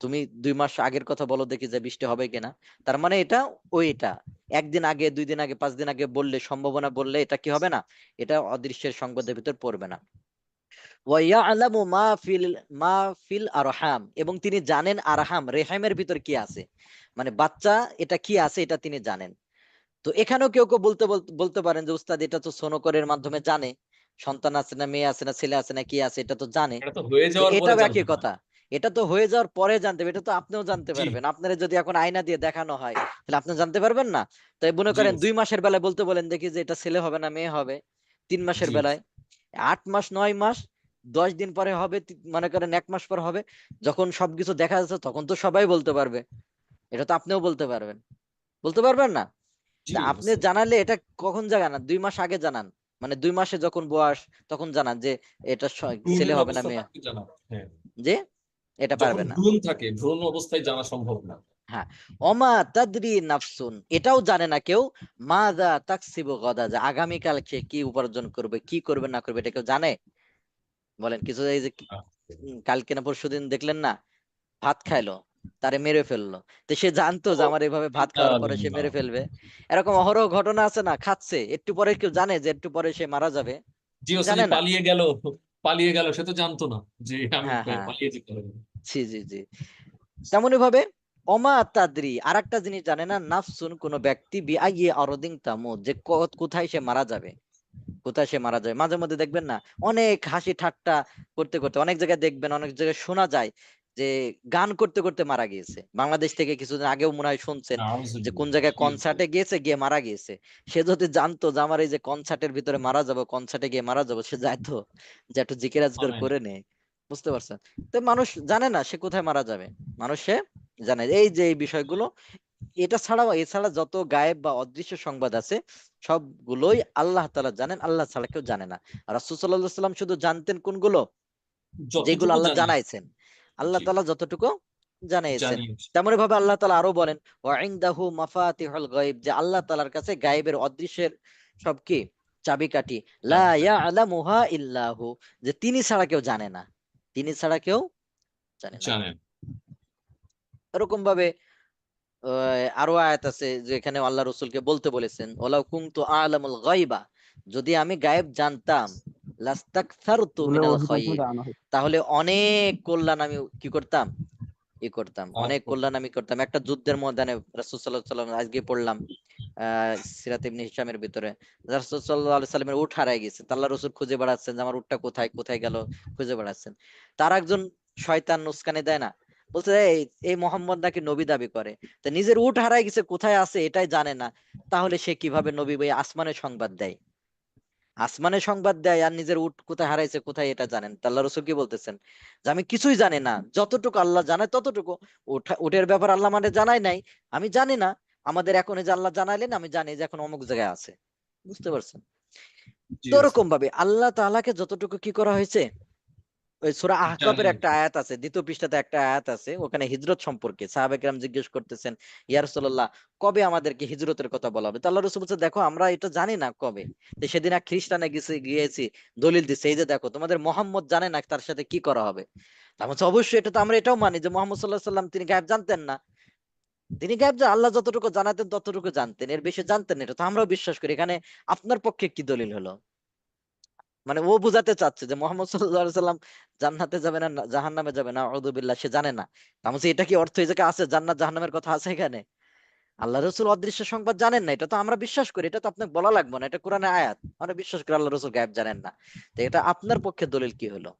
তুমি 2 মাস আগের কথা বলো দেখি যে বৃষ্টি হবে কিনা, তার মানে এটা ওইটা একদিন আগে 2 দিন আগে 5 দিন আগে বললে, সম্ভাবনা বললে এটা কি হবে না, এটা অদৃশ্যের সংবাদের ভিতর পড়বে না। ওয়াইয়ালামু মা ফিল আরহাম, এবং তিনি জানেন আরহাম, রেহামের ভিতর কি আছে, মানে বাচ্চা এটা কি আছে এটা তিনি জানেন। তো এখানেও কেউ কেউ বলতে পারেন যে উস্তাদ এটা তো সোনকরের মাধ্যমে জানে, সন্তান আছে না মেয়ে আছে না ছেলে আছে না কি আছে এটা তো জানে। এটা তো হয়ে তো যাওয়ার পরে এটাও একই জানবে না। কথা, এটা তো হয়ে যাওয়ার পরে জানতে হবে, এটা তো আপনিও জানতে জি পারবেন। আপনারা যদি এখন আয়না দিয়ে দেখানো হয় তাহলে আপনি জানতে পারবেন না? তাই মনে জি করেন 2 মাসের বেলায় বলতে বলেন দেখি যে এটা ছেলে হবে না মেয়ে হবে, 3 মাসের জি বেলায় 8 মাস 9 মাস 10 দিন পরে হবে, মনে করেন 1 মাস পর হবে, যখন সবকিছু দেখা যাচ্ছে তখন তো সবাই বলতে পারবে। এটা তো আপনিও বলতে পারবেন, বলতে পারবেন না? জি তা আপনি জানালে এটা কখন জানান, 2 মাস আগে জানান, মানে 2 মাসে যখন বয়স তখন জানান যে এটা ছেলে ভ্রূণের হবে না অবস্থা মেয়ে, থাকতে জানা। হ্যাঁ যে এটা যখন পারবে না। ভ্রূণ থাকে, ভ্রূণ অবস্থায় জানা সম্ভব না। হ্যাঁ, অমা তাদরি নাফসুন, এটাও জানে না কেউ, মাযা তাকসিবু গাদা, যে আগামীকাল সে কি উপার্জন করবে, কি করবে না করবে, এটা কেউ জানে? বলেন কিছু, এই যে কালকে না পরশুদিন দেখলেন না, ভাত খাইলো, তারে মেরে ফেললো, তো সে জানতো যে ও, আমার এইভাবে ভাত ইন্না খাওয়ার পরে সে লিল্লাহ। মেরে ফেলবে। এরকম অহরহ ঘটনা আছে না, খাচ্ছে একটু পরে কেউ জানে যে একটু পরে সে মারা যাবে? জি ওস্তাদ, জানে যে না। পালিয়ে গেল, পালিয়ে গেল, সে তো জানতো না যে আমি হ্যাঁ হ্যাঁ, পালিয়ে যেতে হবে। জি জি জি। তেমনি ভাবে অমা তাদ্রি, আরেকটা জিনিস জানে না, নাফসুন, কোন ব্যক্তি, বিআইয়ি আরদিন তামুত, যে কোথায় সে মারা যাবে, কোথায় সে মারা যায়। মাঝে মধ্যে দেখবেন না অনেক হাসি ঠাট্টা করতে করতে অনেক জায়গায় দেখবেন, অনেক জায়গায় শোনা যায় যে গান করতে করতে মারা গিয়েছে। বাংলাদেশ থেকে কিছুদিন আগেও মনে হয় শুনছেন যে কোন জায়গায় কনসার্টে গিয়েছে, গিয়ে মারা গিয়েছে। সে যদি জানতো যে আমার এই যে কনসার্টের ভিতরে মারা যাবো, কনসার্টে গিয়ে মারা যাবো, সে যাইতো যে একটু জিকির আজকার করে নেয়। বুঝতে পারছেন? তো মানুষ জানে না সে কোথায় মারা যাবে, মানুষ সে জানে এই যে এই বিষয়গুলো। এটা ছাড়াও এছাড়া যত গায়েব বা অদৃশ্য সংবাদ আছে সবগুলোই আল্লাহ তাআলা জানেন, আল্লাহ ছাড়া কেউ জানে না। আর রাসূল সাল্লাল্লাহু আলাইহি ওয়াসাল্লাম শুধু জানতেন কোনগুলো, যেগুলো যতটুকু আল্লাহ জানি জানাইছেন, আল্লাহ জি তাআলা যতটুকু জানিয়েছেন। জানিয়েছি। তেমনি ভাবে আল্লাহ তাআলা আরো বলেন ওয়া ইনদাহু মাফাতিহুল গায়ব, যে আল্লাহ তাআলার কাছে গায়েবের অদৃশ্যের সব কি চাবিকাঠি, লা চাবিকাঠি ইয়ালামুহা ইল্লাহু, যে তিনি ছাড়া কেউ জানে না, তিনি ছাড়া কেউ জানে না। জানেন। এরকম ভাবে আরো আয়াত আছে যেখানে আল্লাহ রসুলকে বলতে বলেছেন ওয়ালাউ কুনতু আ'লামুল গায়বা, যদি আমি গায়েব জানতাম, লাস্তাকসারতু বলে মিনাল অধিকাংশ খায়র, জানানো হয়। তাহলে অনেক কল্যাণ আমি কি করতাম, অনেক আচ্ছা, কল্যাণ আমি করতাম। একটা যুদ্ধের ময়দানে রাসূল সাল্লাল্লাহু আলাইহি ওয়াসাল্লাম আজকে পড়লাম সিরাত ইবনে হিশামের ভিতরে, রাসূল সাল্লাল্লাহু আলাইহি সাল্লামের উট হারায় গেছে, তা আল্লাহ রসুল খুঁজে বেড়াচ্ছেন যে আমার উটটা কোথায়, কোথায় গেল, খুঁজে বেড়াচ্ছেন। তার একজন শয়তান উস্কানি দেয় না, বলছে এই এই মোহাম্মদ নাকি নবী দাবি করে, তা নিজের উট হারায় গেছে কোথায় আছে এটাই জানে না, তাহলে সে কিভাবে নবী বই আসমানের সংবাদ দেয়, আসমানের সংবাদ দেয় আর নিজের উট কোথায় হারাইছে কোথায় এটা জানেন? তা আল্লাহ রসুল কি বলতেছেন যে আমি কিছুই জানি না, যতটুকু আল্লাহ জানে ততটুকু। উটের ব্যাপার আল্লাহ মানে জানাই নাই, আমি জানি না। আমাদের এখন এই যে আল্লাহ জানাইলেন আমি জানি যে এখন অমুক জায়গায় আছে। বুঝতে পারছেন? জি তো আছে। ওরকম ভাবে আল্লাহ তাআলাকে যতটুকু কি করা হয়েছে, ওই সূরা আহকাফের একটা জানিয়েছি। আয়াত আছে, দ্বিতীয় পৃষ্ঠাতে একটা আয়াত আছে, ওখানে হিজরত সম্পর্কে সাহাবায়ে কেরাম জিজ্ঞেস করতেছেন ইয়া রাসূলুল্লাহ কবে আমাদেরকে হিজরতের কথা বলা হবে? তো আল্লাহ রাসূল বলছে দেখো আমরা এটা জানি না কবে। তো সেদিন এক খ্রিস্টানে গিয়েছি, দলিল দিছে এই যে দেখো তোমাদের মুহাম্মদ জানে না তার সাথে কি করা হবে। তার বলছে অবশ্যই এটা তো আমরা এটাও মানি যে মুহাম্মদ সাল্লাল্লাহু আলাইহি সাল্লাম তিনি গায়েব জানতেন না, তিনি গায়েব আল্লাহ যতটুকু জানাতেন ততটুকু জানতেন, এর বেশি জানতেন না, এটা তো আমরাও বিশ্বাস করি। এখানে আপনার পক্ষে কি দলিল হলো? মানে ও বুঝাতে চাচ্ছে যে মোহাম্মদ সাল্লাল্লাহু আলাইহি সাল্লাম জান্নাতে যাবে না জাহান্নামে যাবে না, আউযু বিল্লাহ, সে জানে না। তার মানে এটা কি অর্থ এই জায়গায় আছে জান্নাত জাহান্নামের কথা আছে এখানে? আল্লাহ রাসূল অদৃশ্য সংবাদ জানেন না, এটা তো আমরা বিশ্বাস করি, এটা তো আপনাকে বলা লাগবে না, এটা কোরআনের আয়াত, আমরা বিশ্বাস করি আল্লাহ রাসূল গায়েব জানেন না। তো এটা আপনার পক্ষে দলিল কি হলো?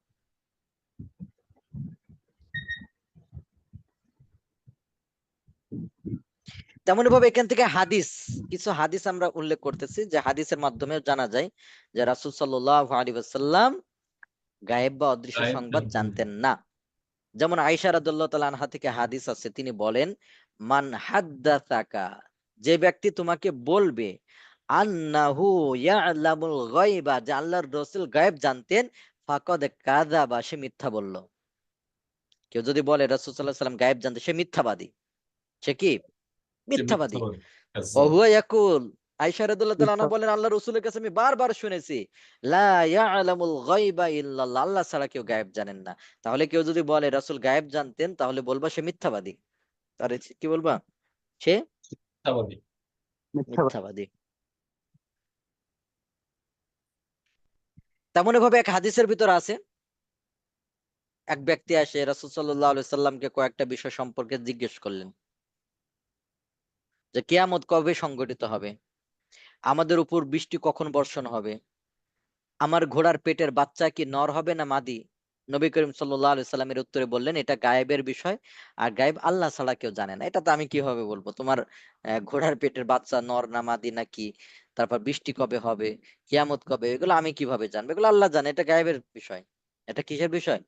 তেমনি ভাবে এখান থেকে হাদিস, কিছু হাদিস আমরা উল্লেখ করতেছি যে হাদিসের মাধ্যমেও জানা যায় যে রাসূল সাল্লাল্লাহু আলাইহি ওয়াসাল্লাম গায়েব বা অদৃশ্য গায়েব সংবাদ জানতেন। জানতেন না। যেমন আয়েশা রাদিয়াল্লাহু তাআলা আনহা থেকে হাদিস আছে, তিনি বলেন মান হাদ্দাসাকা, যে ব্যক্তি তোমাকে বলবে আন্নাহু ইয়ালামুল গায়বা, যে আল্লাহর রাসূল গায়েব জানতেন, ফাকাদ কাযাবা, সে মিথ্যা বলল। কেউ যদি বলে রাসূল সাল্লাল্লাহু আলাইহি ওয়াসাল্লাম গায়েব জানতেন, সে মিথ্যাবাদী। সে কি? সে মিথ্যাবাদী। মিথ্যাবাদী। ওয়া কাজ্জাব। হুয়া ইয়াকুল, আয়েশা রাদিয়াল্লাহু তাআলা আনহা মিথ্যা বলেন আল্লাহর রাসূলের কাছে আমি বারবার শুনেছি লা ইয়ালামুল গায়বা ইল্লাল্লাহ, আল্লাহ ছাড়া কেউ গায়েব জানেন না। তাহলে কেউ যদি বলে রাসূল গায়েব জানতেন, তাহলে বলবা সে মিথ্যাবাদী। আরে কি বলবা? সে মিথ্যাবাদী। মিথ্যা কথা। মিথ্যাবাদী। তেমনি ভাবে এক হাদিসের ভিতর আছে, এক ব্যক্তি আসে রাসূল সাল্লাল্লাহু আলাইহি সাল্লামকে কয়েকটা বিষয় সম্পর্কে জিজ্ঞেস করলেন যে কিয়ামত কবে সংঘটিত হবে, আমাদের উপর বৃষ্টি কখন বর্ষণ হবে, আমার ঘোড়ার পেটের বাচ্চা কি নর হবে না মাদি? নবী করিম সাল্লাল্লাহু আলাইহি সাল্লামের উত্তরে বললেন এটা গায়েবের বিষয়, আর গায়েব আল্লাহ ছাড়া কেউ জানে না। এটা তো আমি কিভাবে বলবো তোমার ঘোড়ার পেটের বাচ্চা নর না মাদি নাকি, তারপর বৃষ্টি কবে হবে, কিয়ামত কবে, এগুলো আমি কিভাবে জানবো? এগুলো আল্লাহ জানে, এটা গায়েবের বিষয়। এটা কিসের বিষয়?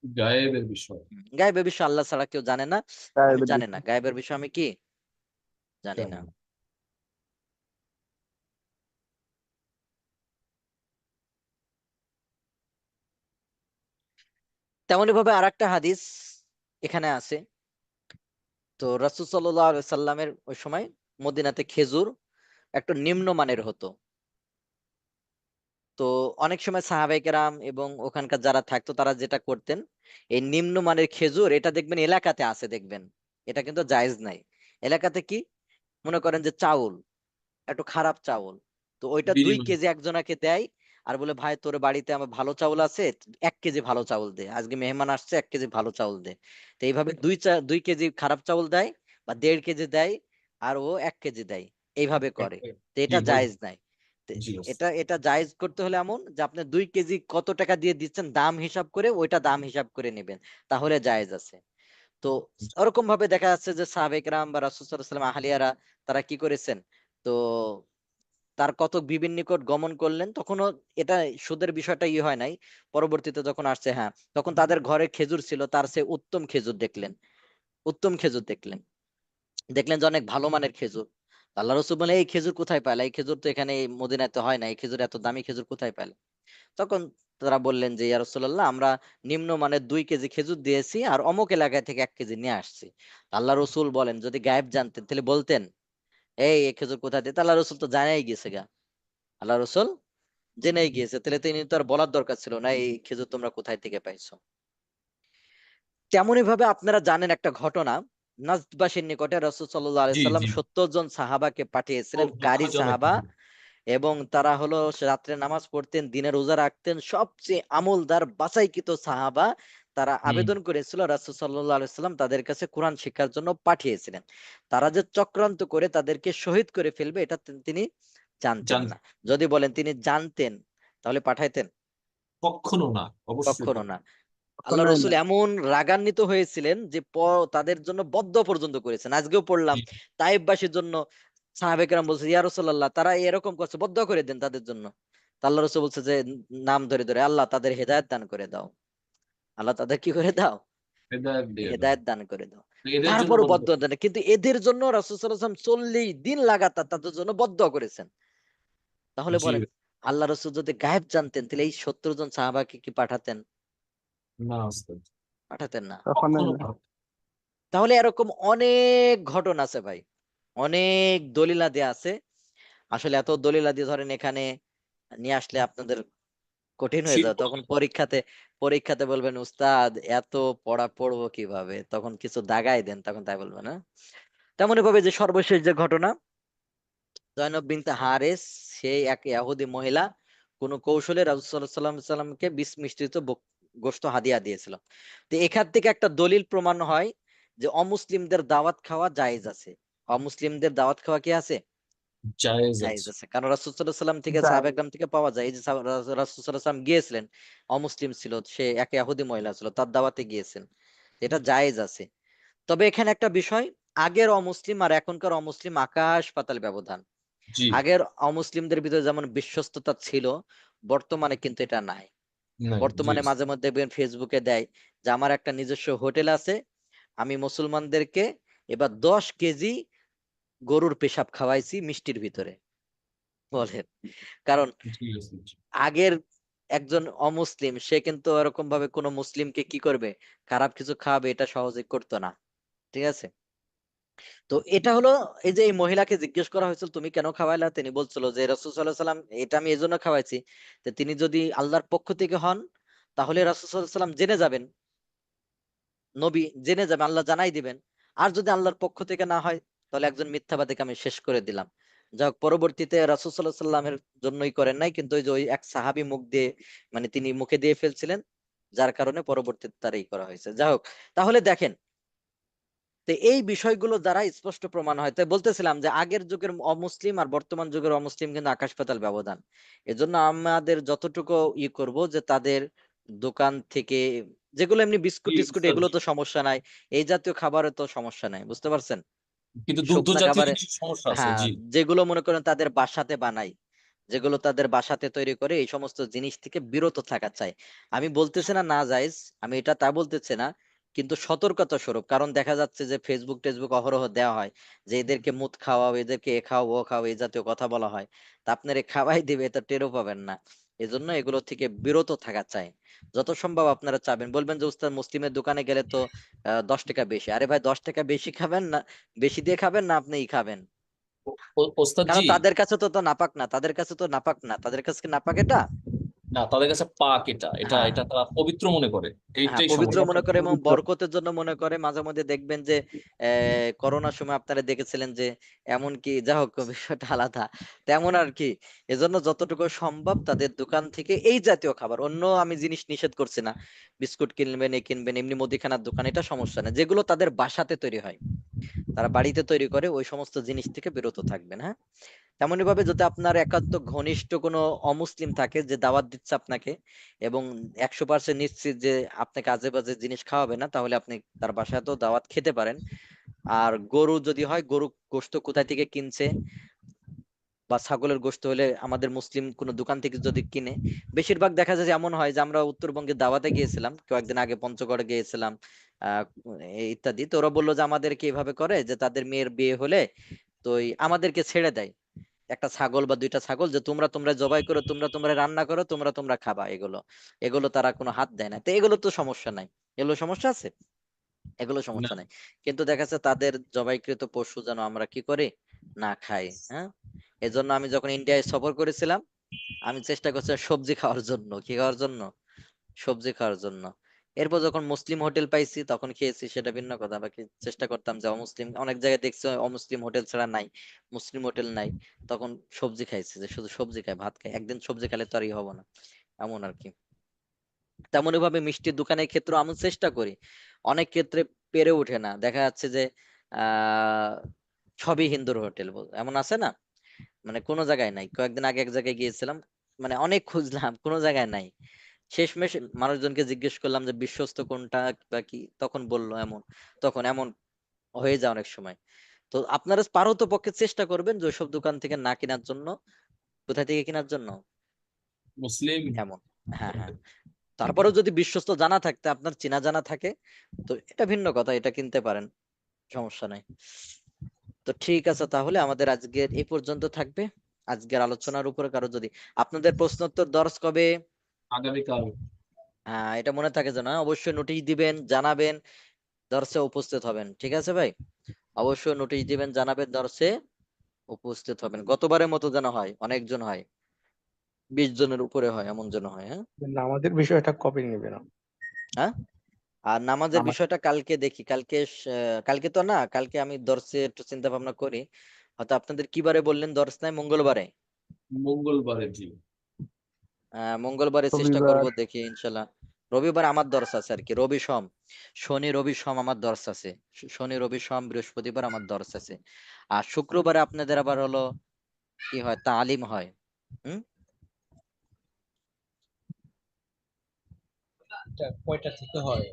গায়েবের বিষয়। গায়েবের বিষয় আল্লাহ ছাড়া কেউ জানে না, আমি গায়েবের জানি না। বিষয়। গায়েবের বিষয় আমি কি জানি না। জানেন। তেমনি ভাবে আরেকটা হাদিস এখানে আছে, তো রাসূল সাল্লাল্লাহু আলাইহি সাল্লামের ওই সময় মদিনাতে খেজুর একটু নিম্নমানের হতো। তো অনেক সময় সাহাবায়ে কেরাম এবং ওখানকার যারা থাকতো তারা যেটা করতেন, এই নিম্নমানের খেজুর এটা দেখবেন এলাকাতে আছে দেখবেন, এটা কিন্তু জায়েজ নাই। এলাকাতে কি মনে করেন যে চাউল, একটু খারাপ চাউল, তো ওইটা 2 বিনিময়। কেজি একজনাকে দেয় আর বলে ভাই তোর বাড়িতে আমার ভালো চাউল আছে, 1 কেজি ভালো চাউল দে, আজকে মেহমান আসছে 1 কেজি ভালো চাউল দে। তো এইভাবে 2 কেজি খারাপ চাউল দেয় বা 1.5 কেজি দেয় আর ও 1 কেজি দেয়, এইভাবে করে। তো জি এটা ওই জায়েজ নাই। জি ওস্তাদ। এটা এটা জায়েজ করতে হলে এমন যে আপনি 2 কেজি কত টাকা দিয়ে দিচ্ছেন দাম হিসাব করে ওইটা দাম হিসাব করে নেবেন, তাহলে জায়েজ আছে। তো ওরকম ভাবে দেখা যাচ্ছে যে সাহাবে কেরাম বা রাসূল সাল্লাল্লাহু আলাইহি ওয়াসাল্লাম আহলিয়ারা তারা কি করেছেন, তো তার কত বিবির নিকট গমন করলেন, তখনও এটা সুদের বিষয়টা হয় নাই। পরবর্তীতে যখন আসছে, হ্যাঁ, তখন তাদের ঘরে খেজুর ছিল, তার চেয়ে উত্তম খেজুর দেখলেন, উত্তম খেজুর দেখলেন, দেখলেন যে অনেক ভালো মানের খেজুর। আল্লাহ রসুল বলে, এই খেজুর কোথায় পেলে? এই খেজুর তো এখানে এই মদিনাতে হয় না, এই খেজুর এত দামি খেজুর কোথায় পেলে? তখন তারা বললেন যে, ইয়া রাসূলুল্লাহ, আমরা নিম্নমানের 2 কেজি খেজুর দিয়েছি আর অমুক এলাকা থেকে 1 কেজি নিয়ে আসছি। আল্লাহ রসুল বলেন, যদি গায়েব জানতেন তাহলে বলতেন, এই খেজুর কোথায় দিয়ে? আল্লাহ রসুল তো জানাই গেছে গা, আল্লাহ রসুল জেনেই গিয়েছে, তাহলে তিনি তো আর বলার দরকার ছিল না এই খেজুর তোমরা কোথায় থেকে পাইছো। তেমনি ভাবে আপনারা জানেন একটা ঘটনা, নাজদবাসীর নিকটে রাসূল সাল্লাল্লাহু জি আলাইহি সাল্লাম জি 70 জন সাহাবাকে ও পাঠিয়েছিলেন, কারি দুঃখজনক সাহাবা, এবং তারা হলো রাত্রে নামাজ পড়তেন, দিনে রোজা রাখতেন, সবচেয়ে আমলদার বাছাইকৃত সাহাবা। তারা হুম আবেদন করেছিল রাসূল সাল্লাল্লাহু আলাইহি সাল্লাম তাদের কাছে কোরআন শিক্ষার জন্য পাঠিয়েছিলেন। তারা যে চক্রান্ত করে তাদেরকে শহীদ করে ফেলবে এটা তিনি জানতেন জান না। যদি বলেন তিনি জানতেন তাহলে পাঠাইতেন? কখনো না, অবশ্যই কখনো না। আল্লাহ কখনোই রসুল না। এমন রাগান্বিত হয়েছিলেন যে তাদের জন্য বদ্দোয়া পর্যন্ত করেছেন। আজকেও পড়লাম জি তাইফবাসীর জন্য সাহাবে কেরাম বলছে, ইয়া রাসূলুল্লাহ, তারা এরকম করছে, বদ্দোয়া করে দেন তাদের জন্য। তা আল্লাহ রসুল বলছে যে, নাম ধরে ধরে, আল্লাহ তাদের হেদায়েত দান করে দাও, আল্লাহ তাদের কি করে দাও? হেদায়েত দিয়ে দাও। হেদায়েত দান করে দাও। তো এদের জন্য তারপরও বদ্ধ। বদ্দোয়া দেন, কিন্তু এদের জন্য রাসূল সাল্লাল্লাহু আলাইহি ওয়াসাল্লাম 40 দিন লাগাতার তাদের জন্য বদ্দোয়া করেছেন। তাহলে জি বলেন, আল্লাহ রসুল যদি গায়েব জানতেন তাহলে এই 70 জন সাহাবাকে কি পাঠাতেন? না ওস্তাদ, পাঠাতেন না। কখনোই কখনো না। পারবে তাহলে এরকম অনেক ঘটনা আছে ভাই, অনেক দলিলাদি আছে। আসলে এত দলিলাদি ধরেন এখানে নিয়ে আসলে আপনাদের কঠিন হয়ে যাবে, তখন পরীক্ষাতে পরীক্ষাতে বলবেন, উস্তাদ এত পড়া পড়বো কিভাবে, তখন কিছু দাগাই দেন, তখন তাই বলবেন। হ্যাঁ, তেমনই ভাবে যে সর্বশেষ যে ঘটনা, জয়নব বিনতে হারেস, সেই এক ইহুদি মহিলা কোন কৌশলে রাসূল সাল্লাল্লাহু আলাইহি সাল্লামকে বিষ মিশ্রিত গোশত হাদিয়া দিয়েছিল। তো এখান থেকে একটা দলিল প্রমাণ হয় যে অমুসলিমদের দাওয়াত খাওয়া জায়েজ আছে। অমুসলিমদের দাওয়াত খাওয়া কি আছে? জায়েজ জায়েজ আছে। আছে। কারণ রাসূল সাল্লাল্লাহু আলাইহি সাল্লাম থেকে, যায়। সাহাবায়ে কেরাম থেকে পাওয়া যায়, এই যে রাসূল সাল্লাল্লাহু আলাইহি সাল্লাম গিয়েছিলেন, অমুসলিম ছিল, সে এক ইহুদি মহিলা ছিল, তার দাওয়াতে গিয়েছেন, এটা জায়েজ আছে। তবে এখানে একটা বিষয়, আগের অমুসলিম আর এখনকার অমুসলিম আকাশ পাতাল ব্যবধান। জি আগের অমুসলিমদের ভিতরে যেমন বিশ্বস্ততা ছিল, বর্তমানে কিন্তু এটা নাই। নাই, জি বর্তমানে মাঝে মধ্যে দেখবেন ফেসবুকে দেয় যে, আমার একটা নিজস্ব হোটেল আছে, আমি মুসলমানদেরকে এবার 10 কেজি গরুর পেশাব খাওয়াইছি মিষ্টির ভিতরে, বলেন। কারণ জি ওস্তাদ, জি। আগের একজন অমুসলিম সে কিন্তু এরকম ভাবে কোনো মুসলিমকে কি করবে, খারাপ কিছু খাওয়াবে, এটা সহজে করতো না। ঠিক আছে, তো এটা হলো, এই যে এই মহিলাকে জিজ্ঞেস করা হয়েছিল তুমি কেন খাওয়াইলা, তিনি বলছিল যে রাসূল সাল্লাল্লাহু আলাইহি সাল্লাম, এটা আমি এজন্য খাওয়াইছি যে তিনি যদি আল্লাহর পক্ষ থেকে হন তাহলে রাসূল সাল্লাল্লাহু আলাইহি সাল্লাম জেনে যাবেন, নবী জেনে যাবে, আল্লাহ জানাই দিবেন। আর যদি আল্লাহর পক্ষ থেকে না হয় তাহলে একজন মিথ্যাবাদীকে আমি শেষ করে দিলাম। যাই হোক, পরবর্তীতে রাসূল সাল্লাল্লাহু আলাইহি সাল্লামের জন্যই করেন নাই, কিন্তু ওই যে ওই এক সাহাবী মুখ দিয়ে, মানে তিনি মুখে দিয়ে ফেলছিলেন, যার কারণে পরবর্তীতে তার এই করা হয়েছে। যাই হোক, তাহলে দেখেন, তো এই বিষয়গুলো দ্বারা স্পষ্ট প্রমাণ হয়। তাই বলতেছিলাম যে আগের যুগের অমুসলিম আর বর্তমান যুগের অমুসলিম কিন্তু আকাশ পাতাল ব্যবধান। এজন্য আমাদের যতটুকু করব যে তাদের দোকান থেকে, যেগুলো এমনি বিস্কুট জি টিস্কুট ওস্তাদ, এগুলো জি। তো সমস্যা নাই, এই জাতীয় খাবারে তো সমস্যা নাই, বুঝতে পারছেন? কিন্তু দুগ্ধ শুকনা জাতীয় খাবারে, জিনিসের সমস্যা আছে, হ্যাঁ, জি। যেগুলো মনে করেন তাদের বাসাতে বানাই, যেগুলো তাদের বাসাতে তৈরি করে, এই সমস্ত জিনিস থেকে বিরত থাকা চাই। আমি বলতেছি না না জায়েজ, আমি এটা তা বলতেছি না, কিন্তু সতর্কতা স্বরূপ। কারণ দেখা যাচ্ছে যে ফেসবুক টেসবুক অহরহ দেওয়া হয় যে এদেরকে মুত খাওয়াও, এদেরকে এ খাও ও খাও, এই জাতীয় কথা বলা হয়। তা আপনার খাওয়াই দিবে, এটা টেরও পাবেন না। এজন্য এগুলো থেকে বিরত থাকা চাই। যত সম্ভব আপনারা চাবেন, বলবেন যে উস্তাদ মুসলিমের দোকানে গেলে তো 10 টাকা বেশি। আরে ভাই, 10 টাকা বেশি খাবেন না, বেশি দিয়ে খাবেন না আপনি খাবেন? ওস্তাদ কারণ জি, তাদের কাছে তো নাপাক না, তাদের কাছে তো নাপাক না, তাদের কাছে কি নাপাক এটা? না তাদের কাছে পাক, এটা এটা হ্যাঁ, এটা তারা পবিত্র মনে করে, হ্যাঁ, এইটাই পবিত্র সমস্যা। মনে করে এবং পবিত্র। বরকতের জন্য মনে করে। মাঝে মধ্যে দেখবেন যে করোনার সময় আপনারা দেখেছিলেন যে এমন কি, যা হোক বিষয়টা আলাদা, তেমন আর কি। এজন্য যতটুকু সম্ভব তাদের দোকান থেকে এই জাতীয় খাবার, অন্য আমি জিনিস নিষেধ করছি না, বিস্কুট কিনবেন, এ কিনবেন, এমনি মুদিখানার দোকান, এটা সমস্যা না, যেগুলো তাদের বাসাতে তৈরি হয়, তারা বাড়িতে তৈরি করে, ওই সমস্ত জিনিস থেকে বিরত থাকবেন। হ্যাঁ, তেমনি ভাবে যদি আপনার একান্ত ঘনিষ্ঠ কোনো অমুসলিম থাকে যে দাওয়াত দিচ্ছে আপনাকে এবং 100% নিশ্চিত যে আপনাকে আজে বাজে জিনিস খাওয়াবে না, তাহলে আপনি তার বাসায় তো দাওয়াত খেতে পারেন। আর গরু যদি হয়, গরু গোশত কোথায় থেকে কিনছে, বা ছাগলের গোশত হলে আমাদের মুসলিম কোনো দোকান থেকে যদি কিনে, বেশিরভাগ দেখা যায় যে এমন হয় যে আমরা উত্তরবঙ্গে দাওয়াতে গিয়েছিলাম কয়েকদিন আগে, পঞ্চগড়ে গিয়েছিলাম ইত্যাদি। তো ওরা বললো যে আমাদেরকে এভাবে করে যে তাদের মেয়ের বিয়ে হলে তো আমাদেরকে ছেড়ে দেয় একটা ছাগল বা দুইটা ছাগল, যে তোমরা তোমরা জবাই করো, তোমরা তোমরা রান্না করো, তোমরা তোমরা খাবা। এগুলো এগুলো তারা কোনো হাত দেয় না। তো এগুলো তো সমস্যা নাই, এগুলো সমস্যা আছে, এগুলো না সমস্যা নাই। কিন্তু দেখা যাচ্ছে তাদের জবাইকৃত পশু যেন আমরা কি করি, না খাই। হ্যাঁ, এজন্য আমি যখন ইন্ডিয়ায় সফর করেছিলাম, আমি চেষ্টা করছিলাম সবজি খাওয়ার জন্য। কি খাওয়ার জন্য? সবজি খাওয়ার জন্য। এরপর যখন মুসলিম হোটেল পাইছি তখন খেয়েছি, সেটা ভিন্ন কথা। বাকি চেষ্টা করতাম যে অমুসলিম, অনেক জায়গায় দেখছি অমুসলিম হোটেল ছাড়া নাই, মুসলিম হোটেল নাই, তখন সবজি খাইছি, যে শুধু সবজি খাই, ভাত খাই। একদিন সবজি খেলে তো আর হবো না, এমন আর কি। তেমনই ভাবে মিষ্টির দোকানের ক্ষেত্রে আমি চেষ্টা করি, অনেক ক্ষেত্রে পেরে ওঠে না। দেখা যাচ্ছে যে আহ সবই হিন্দুর হোটেল, এমন আছে না, মানে কোনো জায়গায় নাই। কয়েকদিন আগে এক জায়গায় গিয়েছিলাম, মানে অনেক খুঁজলাম, কোনো জায়গায় নাই। শেষমেশ মানুষজনকে জিজ্ঞেস করলাম যে বিশ্বস্ত কোনটা বা কি, তখন বললো এমন। তখন এমন হয়ে যায় অনেক সময়। তো আপনারা পারত পক্ষে চেষ্টা করবেন যে ওইসব দোকান থেকে না কেনার জন্য। কোথা থেকে কেনার জন্য? মুসলিম এমন, হ্যাঁ হ্যাঁ। তারপরেও যদি বিশ্বস্ত জানা থাকতে, আপনার চেনা জানা থাকে, তো এটা ভিন্ন কথা, এটা কিনতে পারেন, সমস্যা নাই। তো ঠিক আছে, তাহলে আমাদের আজকের এই পর্যন্ত থাকবে। আজকের আলোচনার উপরে কারো যদি আপনাদের প্রশ্নোত্তর দর্শ কবে, আগামীকাল। এটা মনে থাকে যেন, অবশ্যই নোটিশ দিবেন, জানাবেন, দর্শে উপস্থিত হবেন। ঠিক আছে ভাই, অবশ্যই নোটিশ দিবেন, জানাবেন, দর্শে উপস্থিত হবেন। গতবারের মতো যেন হয়, অনেকজন হয়, 20 জনের উপরে হয়, এমন যেন হয়। হ্যাঁ আমাদের বিষয়টা কবে নেবে না? হ্যাঁ। আর নামাজের আমার বিষয়টা কালকে দেখি, কালকে কালকে তো না, কালকে আমি দর্শে একটু চিন্তা ভাবনা করি। হয়তো আপনাদের কি বারে বললেন দর্শ নাই? মঙ্গলবারে। মঙ্গলবারে জি। মঙ্গলবারে চেষ্টা করব, রবিবার। দেখি ইনশাল্লাহ। রবিবার আমার দর্শ আছে আর কি, রবি সোম, শনি রবি সোম আমার দর্শ আছে। শনি রবি সোম বৃহস্পতিবার আমার দর্শ আছে। আর শুক্রবারে আপনাদের আবার হলো কি হয়, তালিম হয়। হুম, এটা কয়টা থেকে হয়?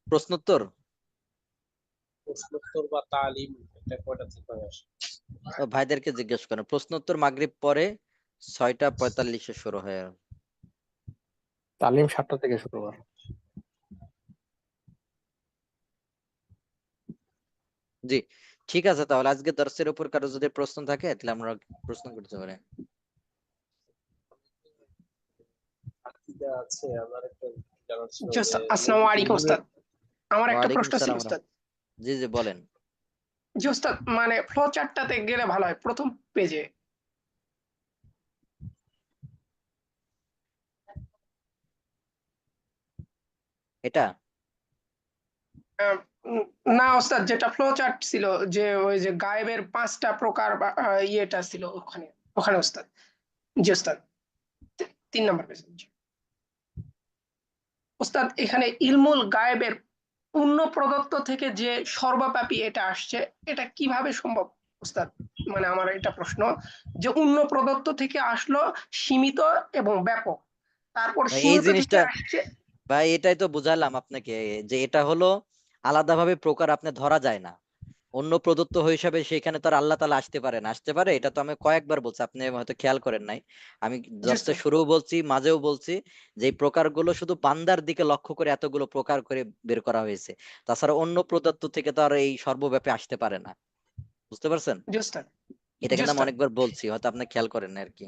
প্রশ্নোত্তর। প্রশ্নোত্তর বা তালিম, এটা কয়টা থেকে হয় আসলে? ও ভাইদেরকে জিজ্ঞেস করেন। প্রশ্নোত্তর মাগরিব পরে 6টা 45-এ শুরু হয়। তালিম 7টা থেকে শুরু হয়। জি, ঠিক আছে, তাহলে আজকে দর্শের উপর কারো যদি প্রশ্ন থাকে তাহলে আমরা প্রশ্ন করতে পারি। আকিদা আছে আমার একটা জানার ছিল জি যে ওস্তাদ, আসসালামু আলাইকুম নূরের। ওস্তাদ। আমার একটা ওয়ালাইকুম প্রশ্ন ছিল সালাম ওস্তাদ। জি জি বলেন। জি ওস্তাদ, মানে ফ্লো চার্টটাতে গেলে ভালো হয় প্রথম পেজে। এটা না ওস্তাদ, যেটা ফ্লো চার্ট ছিল, যে ওই যে গায়েবের 5টা প্রকার বা ইয়েটা ছিল ওখানে, ওখানে ওস্তাদ। জি ওস্তাদ, 3 নম্বর পেজ। জি ওস্তাদ, এখানে ইলমুল গায়েবের পূর্ণ প্রদত্ত থেকে যে সর্বব্যাপী এটা আসছে, এটা কিভাবে সম্ভব ওস্তাদ? মানে আমার এটা প্রশ্ন, যে অন্য প্রদত্ত থেকে আসলো সীমিত এবং ব্যাপক, তারপর ভাই এই সীমিত থেকে জিনিসটা, আসছে। ভাই এটাই তো বুঝালাম আপনাকে, যে এটা হলো আলাদাভাবে প্রকার আপনি ধরা যায় না। অন্য প্রদত্ত হিসাবে সেখানে তো আর আল্লাহ তাআলা আসতে পারে না, আসতে পারে? এটা তো আমি কয়েকবার বলছি, আপনি হয়তো খেয়াল করেন নাই। আমি জি দর্সের ওস্তাদ। শুরুও বলছি, মাঝেও বলছি, যে এই প্রকারগুলো শুধু বান্দার দিকে লক্ষ্য করে এতগুলো প্রকার করে বের করা হয়েছে। তাছাড়া অন্য প্রদত্ত থেকে তো আর এই সর্বব্যাপী আসতে পারে না। বুঝতে পারছেন? জি ওস্তাদ। এটা জি কিন্তু আমি ওস্তাদ। অনেকবার বলছি, হয়তো আপনি খেয়াল করেন না আর কি।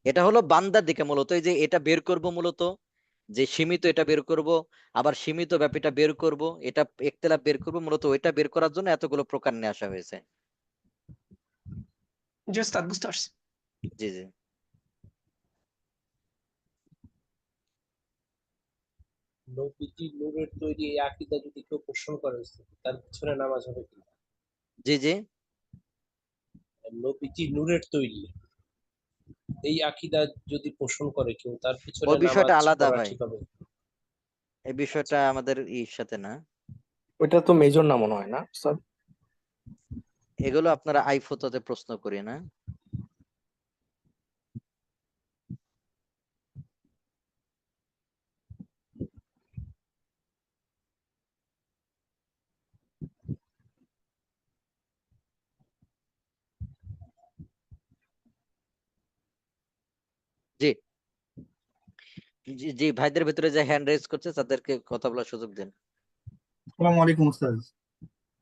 এটা হলো বান্দার দিকে মূলত, এই যে এটা বের করব মূলত, যে সীমিত এটা বের করব, আবার সীমিত ব্যাপীটা বের করব, এটা ইখতিলাফ বের করব, মূলত ওইটা বের করার জন্য এতগুলো প্রকার নিয়ে আসা হয়েছে। জি ওস্তাদ, বুঝতে পারছি। জি জি। নবীজি নূরের তৈরি এই আকীদা যদি কেউ পোষণ করে তার পিছনে নামাজ হবে কি? জি জি। নবীজি নূরের তৈরি এই আকীদা যদি পোষণ করে কেউ, তার পিছনে ওই বিষয়টা নামাজ আলাদা পড়া ভাই, ঠিক হবে? এই বিষয়টা আমাদের সাথে না। ওইটা তো মেজর না মনে হয় না স্যার? এগুলো আপনারা আইফোতে প্রশ্ন করি না। জি জি জি, ভাইদের ভিতরে যে হ্যান্ড রেজ করছে তাদেরকে কথা বলার সুযোগ দেন। আসসালামু আলাইকুম উস্তাদ।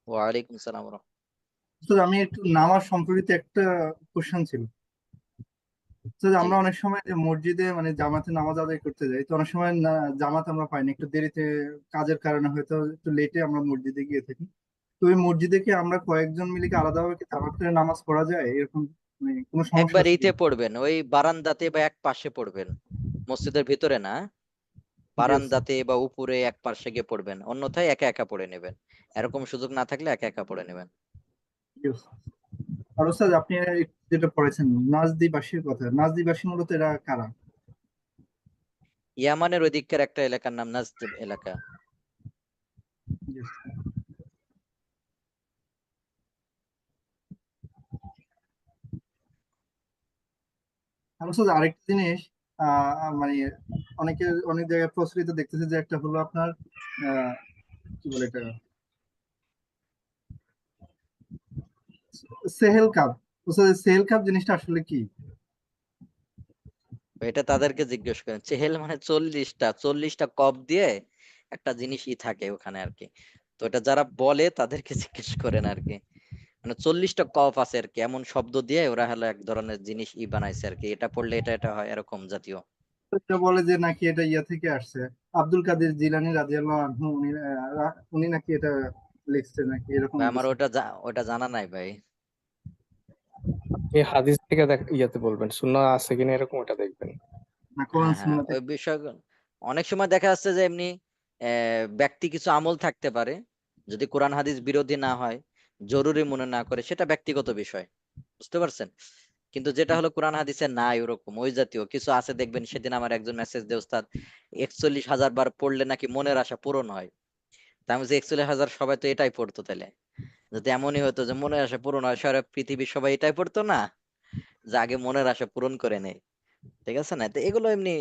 ওয়ালাইকুম সালাম। উস্তাদ, আমি একটু নামাজ সম্পর্কিত একটা কোশ্চেন ছিল। উস্তাদ, জি আমরা অনেক সময় যে মসজিদে মানে জামাতে নামাজ আদায় করতে যাই, তো অনেক সময় জামাত আমরা পাই না, একটু দেরিতে, কাজের কারণে হয়তো একটু লেটে আমরা মসজিদে গিয়ে থাকি। তো ওই মসজিদে কি আমরা কয়েকজন মিলে কি আলাদাভাবে কি জামাত করে নামাজ পড়া যায়, এরকম মানে কোনো সমস্যা একবার আছে কি? ইতে পড়বেন, ওই বারান্দাতে বা এক পাশে পড়বেন, মসজিদের ভিতরে না, জি উস্তাদ। বারান্দাতে বা উপরে এক পাশে গিয়ে পড়বেন, অন্যথায় একা একা পড়ে নেবেন। এরকম সুযোগ না থাকলে একা একা পড়ে নেবেন। জি উস্তাদ। আর উস্তাদ, আপনি যেটা পড়েছেন নাজদিবাসীর কথা, নাজদিবাসী মূলত এরা কারা? ইয়ামানের ওই দিককার একটা এলাকার নাম নাজদ এলাকা। জি উস্তাদ। আর উস্তাদ, আরেকটা জিনিস, মানে অনেক জায়গায় প্রচলিত দেখতেছে যে একটা হলো আপনার আহ কি বলে এটা, সেহেল কাপ। উস্তাদ, সেহেল কাপ জিনিসটা আসলে কি? এটা তাদেরকে জিজ্ঞেস করেন। চেহেল মানে 40টা কপ দিয়ে একটা জিনিসই থাকে ওখানে আর কি। তো এটা যারা বলে তাদেরকে জিজ্ঞেস করেন আর কি। মানে 40টা কপ আছে আর কি, এমন শব্দ দিয়ে ওরা হলো এক ধরনের জিনিস বানাইছে আর কি, এটা পড়লে এটা এটা হয়, এরকম জাতীয়। এটা বলে যে নাকি এটা ইয়া থেকে আসছে, আব্দুল কাদের জিলানী রাদিয়াল্লাহু আনহু, উনি নাকি এটা লিখছে নাকি, এরকম ভাই আমার কিছু। ওটা জানা নাই ভাই। আপনি হাদিস থেকে ইয়াতে বলবেন, সুন্নাহ আছে কিনা এরকম ওটা দেখবেন। না, কোরআন হ্যাঁ হ্যাঁ, সুন্নাতে। ওই বিষয় অনেক সময় দেখা যাচ্ছে যে এমনি ব্যক্তি কিছু আমল থাকতে পারে, যদি কোরআন হাদিস বিরোধী না হয়, জরুরি মনে না করে, সেটা ব্যক্তিগত বিষয়, বুঝতে পারছেন। কিন্তু যেটা হলো কোরআন হাদিসে নাই ওরকম ওই জাতীয় কিছু আছে, দেখবেন সেদিন আমার একজন মেসেজ দিয়ে, ওস্তাদ 41,000 বার পড়লে নাকি মনের আশা পূরণ হয়। তা আমি যে 41,000 সবাই তো এটাই পড়তো, তাহলে যদি এমনই হতো যে মনের আশা পূরণ হয়, সারা পৃথিবীর সবাই এটাই পড়তো না, যে আগে মনের আশা পূরণ করে নেই। ঠিক আছে না, তো এগুলো এমনি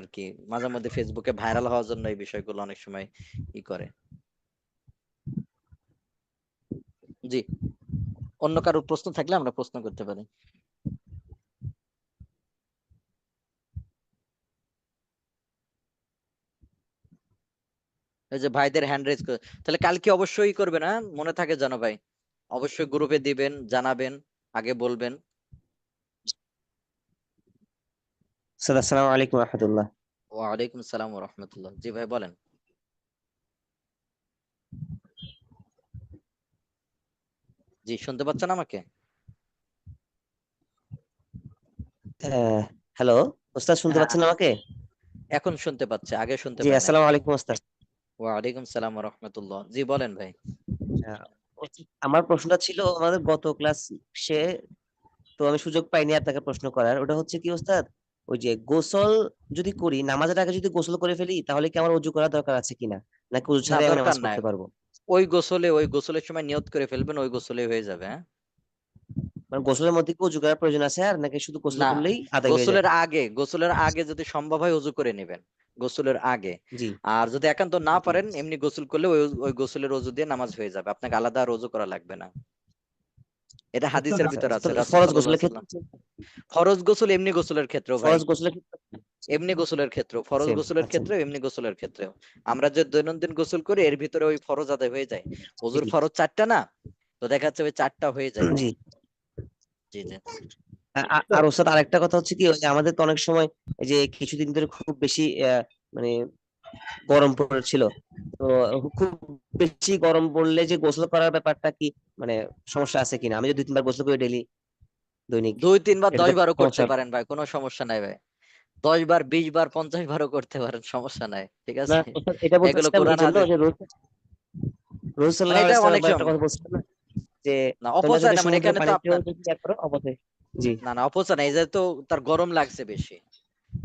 আর কি, মাঝে মধ্যে ফেসবুকে ভাইরাল হওয়ার জন্য এই বিষয়গুলো অনেক সময় করে। জি, অন্য কারোর প্রশ্ন থাকলে আমরা প্রশ্ন করতে পারি। এই যে ভাইদের হ্যান্ড রেজ করে, তাহলে কালকে অবশ্যই করবে না, মনে থাকে জানো ভাই, অবশ্যই গ্রুপে দিবেন, জানাবেন, আগে বলবেন। স্যার আসসালামু আলাইকুম রহমতুল্লাহ। ওয়ালাইকুম সালাম ওয়া রাহমাতুল্লাহ। জি ভাই বলেন। জি, শুনতে পাচ্ছেন আমাকে? হ্যালো ওস্তাদ, শুনতে হ্যাঁ, পাচ্ছেন আমাকে? এখন শুনতে পাচ্ছে, আগে শুনতে জি পায় নাই। আসসালামু আলাইকুম ওস্তাদ। ওয়ালাইকুম সালাম ওয়া রাহমাতুল্লাহ। জি বলেন ভাই। আহ, আমার প্রশ্নটা ছিল আমাদের গত ক্লাসে, তো আমি সুযোগ পাইনি আপনাকে প্রশ্ন করার। ওটা হচ্ছে কি ওস্তাদ, ওই যে গোসল যদি করি, নামাজের আগে যদি গোসল করে ফেলি, তাহলে কি আমার অজু করা দরকার আছে কিনা, নাকি অজু না, ছাড়াই আমি দরকার নামাজ নাই। পড়তে পারবো? ওই গোসলের সময় নিয়ত করে ফেলবেন, ওই গোসলে হয়ে যাবে। হ্যাঁ, মানে গোসলের মধ্যে কি অজু করার প্রয়োজন আছে, আর নাকি শুধু গোসল না, করলেই আদায় হয়ে যায়? গোসলের আগে যদি সম্ভব হয় অজু করে নেবেন, গোসলের আগে। জি আর যদি একান্ত না জি। পারেন, এমনি গোসল করলে ওই ওই গোসলের অজু দিয়ে নামাজ হয়ে যাবে, আপনাকে আলাদা আর অজু করা লাগবে না। এটা উস্তাদ, হাদিসের আচ্ছা ভিতর আচ্ছা, তো আছে, রাসূল ফরজ সাল্লাল্লাহু গোসলের আলাইহি সাল্লাম। ক্ষেত্রে, ফরজ গোসল এমনি গোসলের ক্ষেত্রেও ভাই, ফরজ গোসলের ক্ষেত্রে এমনি গোসলের ক্ষেত্রেও, ফরজ সেম। গোসলের আচ্ছা ক্ষেত্রেও, এমনি গোসলের ক্ষেত্রেও। আমরা যে দৈনন্দিন গোসল করি এর ভিতরে ওই ফরজ আদায় হয়ে যায়। ওযুর জি ফরজ 4টা না, তো দেখা যাচ্ছে ওই 4টা হয়ে যায়। জি। জি জি। আর ওস্তাদ আরেকটা কথা হচ্ছে কি, ওই যে আমাদের তো অনেক সময় এই যে কিছুদিন ধরে খুব বেশি মানে গরম পড়েছিল, তো খুব বেশি গরম পড়লে যে গোসল করার ব্যাপারটা কি, মানে সমস্যা আছে কিনা? আমি যদি 2-3 বার গোসল করি ডেইলি, দৈনিক, 2-3 বার এটা তো 10 বারও করতে সমস্যা? পারেন ভাই, কোনো সমস্যা নাই ভাই। 10 বার, 20 বার, 50 বারও করতে পারেন, সমস্যা নাই, ঠিক না আছে। ওস্তাদ, এটা এগুলো বলতেছিলাম এই কোরআন জন্য হাদিস, যে রসুল মানে সাল্লাল্লাহু এটা আলাইহি সাল্লাম অনেক একবার একটা সময়, কথা বলছিলেন না, যে না তোমরা অপচয় যদি না, মানে সমুদ্রের এখানে তো পানিতেও আপনার, যদি ইয়া করো অপচয়। জি না না অপচয় না, এই যে তো তার গরম লাগছে বেশি,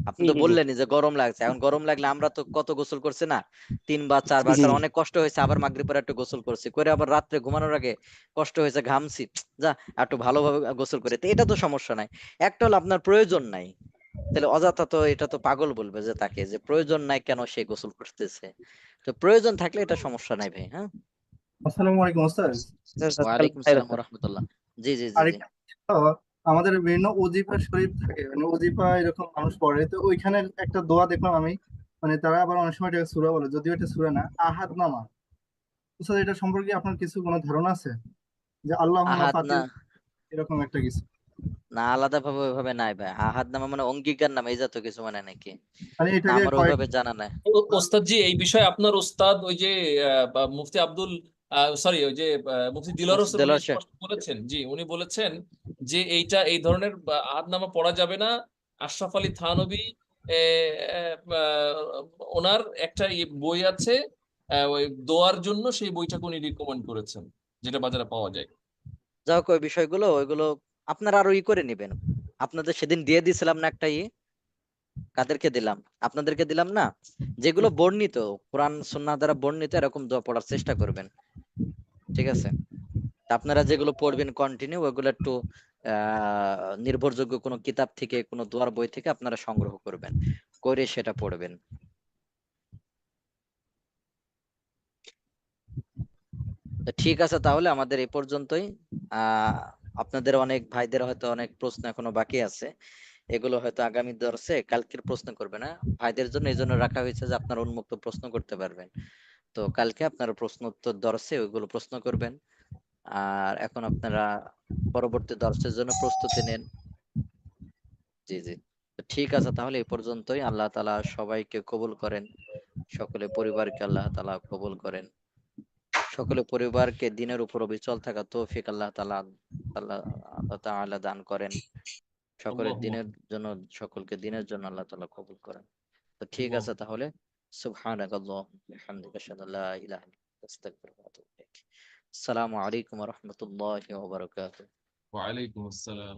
আপনি জি তো জি জি বললেনই যে গরম লাগছে, এখন গরম লাগলে আমরা তো কত গোসল করছি না, 3 বা 4 জি বার, জি কারণ জি। অনেক কষ্ট হয়েছে, আবার মাগরিব পরে একটু গোসল করছি, করে আবার রাত্রে ঘুমানোর আগে কষ্ট হয়েছে, ঘামছি, যা একটু ভালোভাবে গোসল করে, তো এটা তো সমস্যা নাই। একটা হলো আপনার প্রয়োজন নাই, তাহলে অযথা তো এটা তো পাগল বলবে যে তাকে, যে প্রয়োজন নাই কেন সে গোসল করতেছে, তো প্রয়োজন থাকলে এটা সমস্যা নাই ভাই। হ্যাঁ, আসসালামু আলাইকুম ওস্তাদ। ওয়ালাইকুম আসসালাম ওয়া রাহমাতুল্লাহ। জি জি জি জি। আরেকটা আমাদের বিভিন্ন ওজিফা শরীফ থাকে, মানে ওজিফা এরকম মানুষ পড়ে, তো ওইখানে একটা দোয়া দেখলাম আমি, মানে তারা আবার অনেক সময় এটাকে সূরা বলে, যদিও এটা সূরা না, আহাদ নামা। ওস্তাদ এটা সম্পর্কে আপনার কিছু কোনো ধারণা আছে, যে আল্লাহুম্মা আহাদ না, ফাতির এরকম একটা কিছু? না আলাদা ভাবে ওইভাবে নাই ভাই। আহাদ নামে মানে অঙ্গীকার নামে এই জাতীয় কিছু মানে নাকি, মানে না এটাকে আমার কয়েক ওইভাবে জানা নাই। ওস্তাদজি এই বিষয়ে আপনার ওস্তাদ ওই যে মুফতি আব্দুল সরি ওই যে মুফতি দিলওয়ার মুফতি হোসেন উনি দেলোয়ার সাহেব। স্পষ্ট বলেছেন, জি উনি বলেছেন যে এইটা এই ধরনের আহাদনামা পড়া যাবে না। আশরাফ আলী থানভী ওনার একটা বই আছে ওই দোয়ার জন্য, সেই বইটাকে উনি রিকমেন্ড করেছেন, যেটা বাজারে পাওয়া যায়। যাই হোক, ওই বিষয়গুলো ওইগুলো আপনারা আরো করে নিবেন। আপনাদের সেদিন দিয়ে দিছিলাম না একটা কাদেরকে দিলাম, আপনাদেরকে দিলাম না, যেগুলো বর্ণিত কোরআন সুন্নাহ দ্বারা বর্ণিত, এরকম দোয়া পড়ার চেষ্টা করবেন, ঠিক আছে? তা আপনারা যেগুলো পড়বেন কন্টিনিউ, ওইগুলো একটু নির্ভরযোগ্য কোনো কিতাব থেকে, কোনো দোয়ার বই থেকে আপনারা সংগ্রহ করবেন, করে সেটা পড়বেন। তো ঠিক আছে, তাহলে আমাদের এই পর্যন্তই। আপনাদের অনেক ভাইদের হয়তো অনেক প্রশ্ন এখনো বাকি আছে, এগুলো হয়তো আগামী দর্শে কালকের প্রশ্ন করবে না ভাইদের জন্য, এই জন্য রাখা হয়েছে যে আপনারা উন্মুক্ত প্রশ্ন করতে পারবেন। তো কালকে আপনারা প্রশ্ন উত্তর দর্শে ওইগুলো প্রশ্ন করবেন। আর এখন আপনারা পরবর্তী দর্শের জন্য প্রস্তুতি নেন। জি জি। তো ঠিক আছে, তাহলে এই পর্যন্তই। আল্লাহ তাআলা সবাইকে কবুল করেন, সকলে পরিবারকে আল্লাহ তাআলা কবুল করেন, সকলে পরিবারকে দিনের উপর অবিচল থাকা তৌফিক আল্লাহ তাআলা আল্লাহ তাআলা দান করেন, সকলের আল্লাহুম্মা দিনের জন্য, সকলকে দিনের জন্য আল্লাহ তাআলা কবুল করেন। তো ঠিক আছে, আল্লাহুম্মা। তাহলে সুবহানাকাল্লাহুম্মা ওয়া বিহামদিকা আশহাদু আল্লা ইলাহা ইল্লা আনতা আস্তাগফিরুকা ওয়া আতুবু ইলাইক। আসসালামু আলাইকুম ওয়া রাহমাতুল্লাহি ওয়া বারাকাতুহু। ওয়ালাইকুম আসসালাম।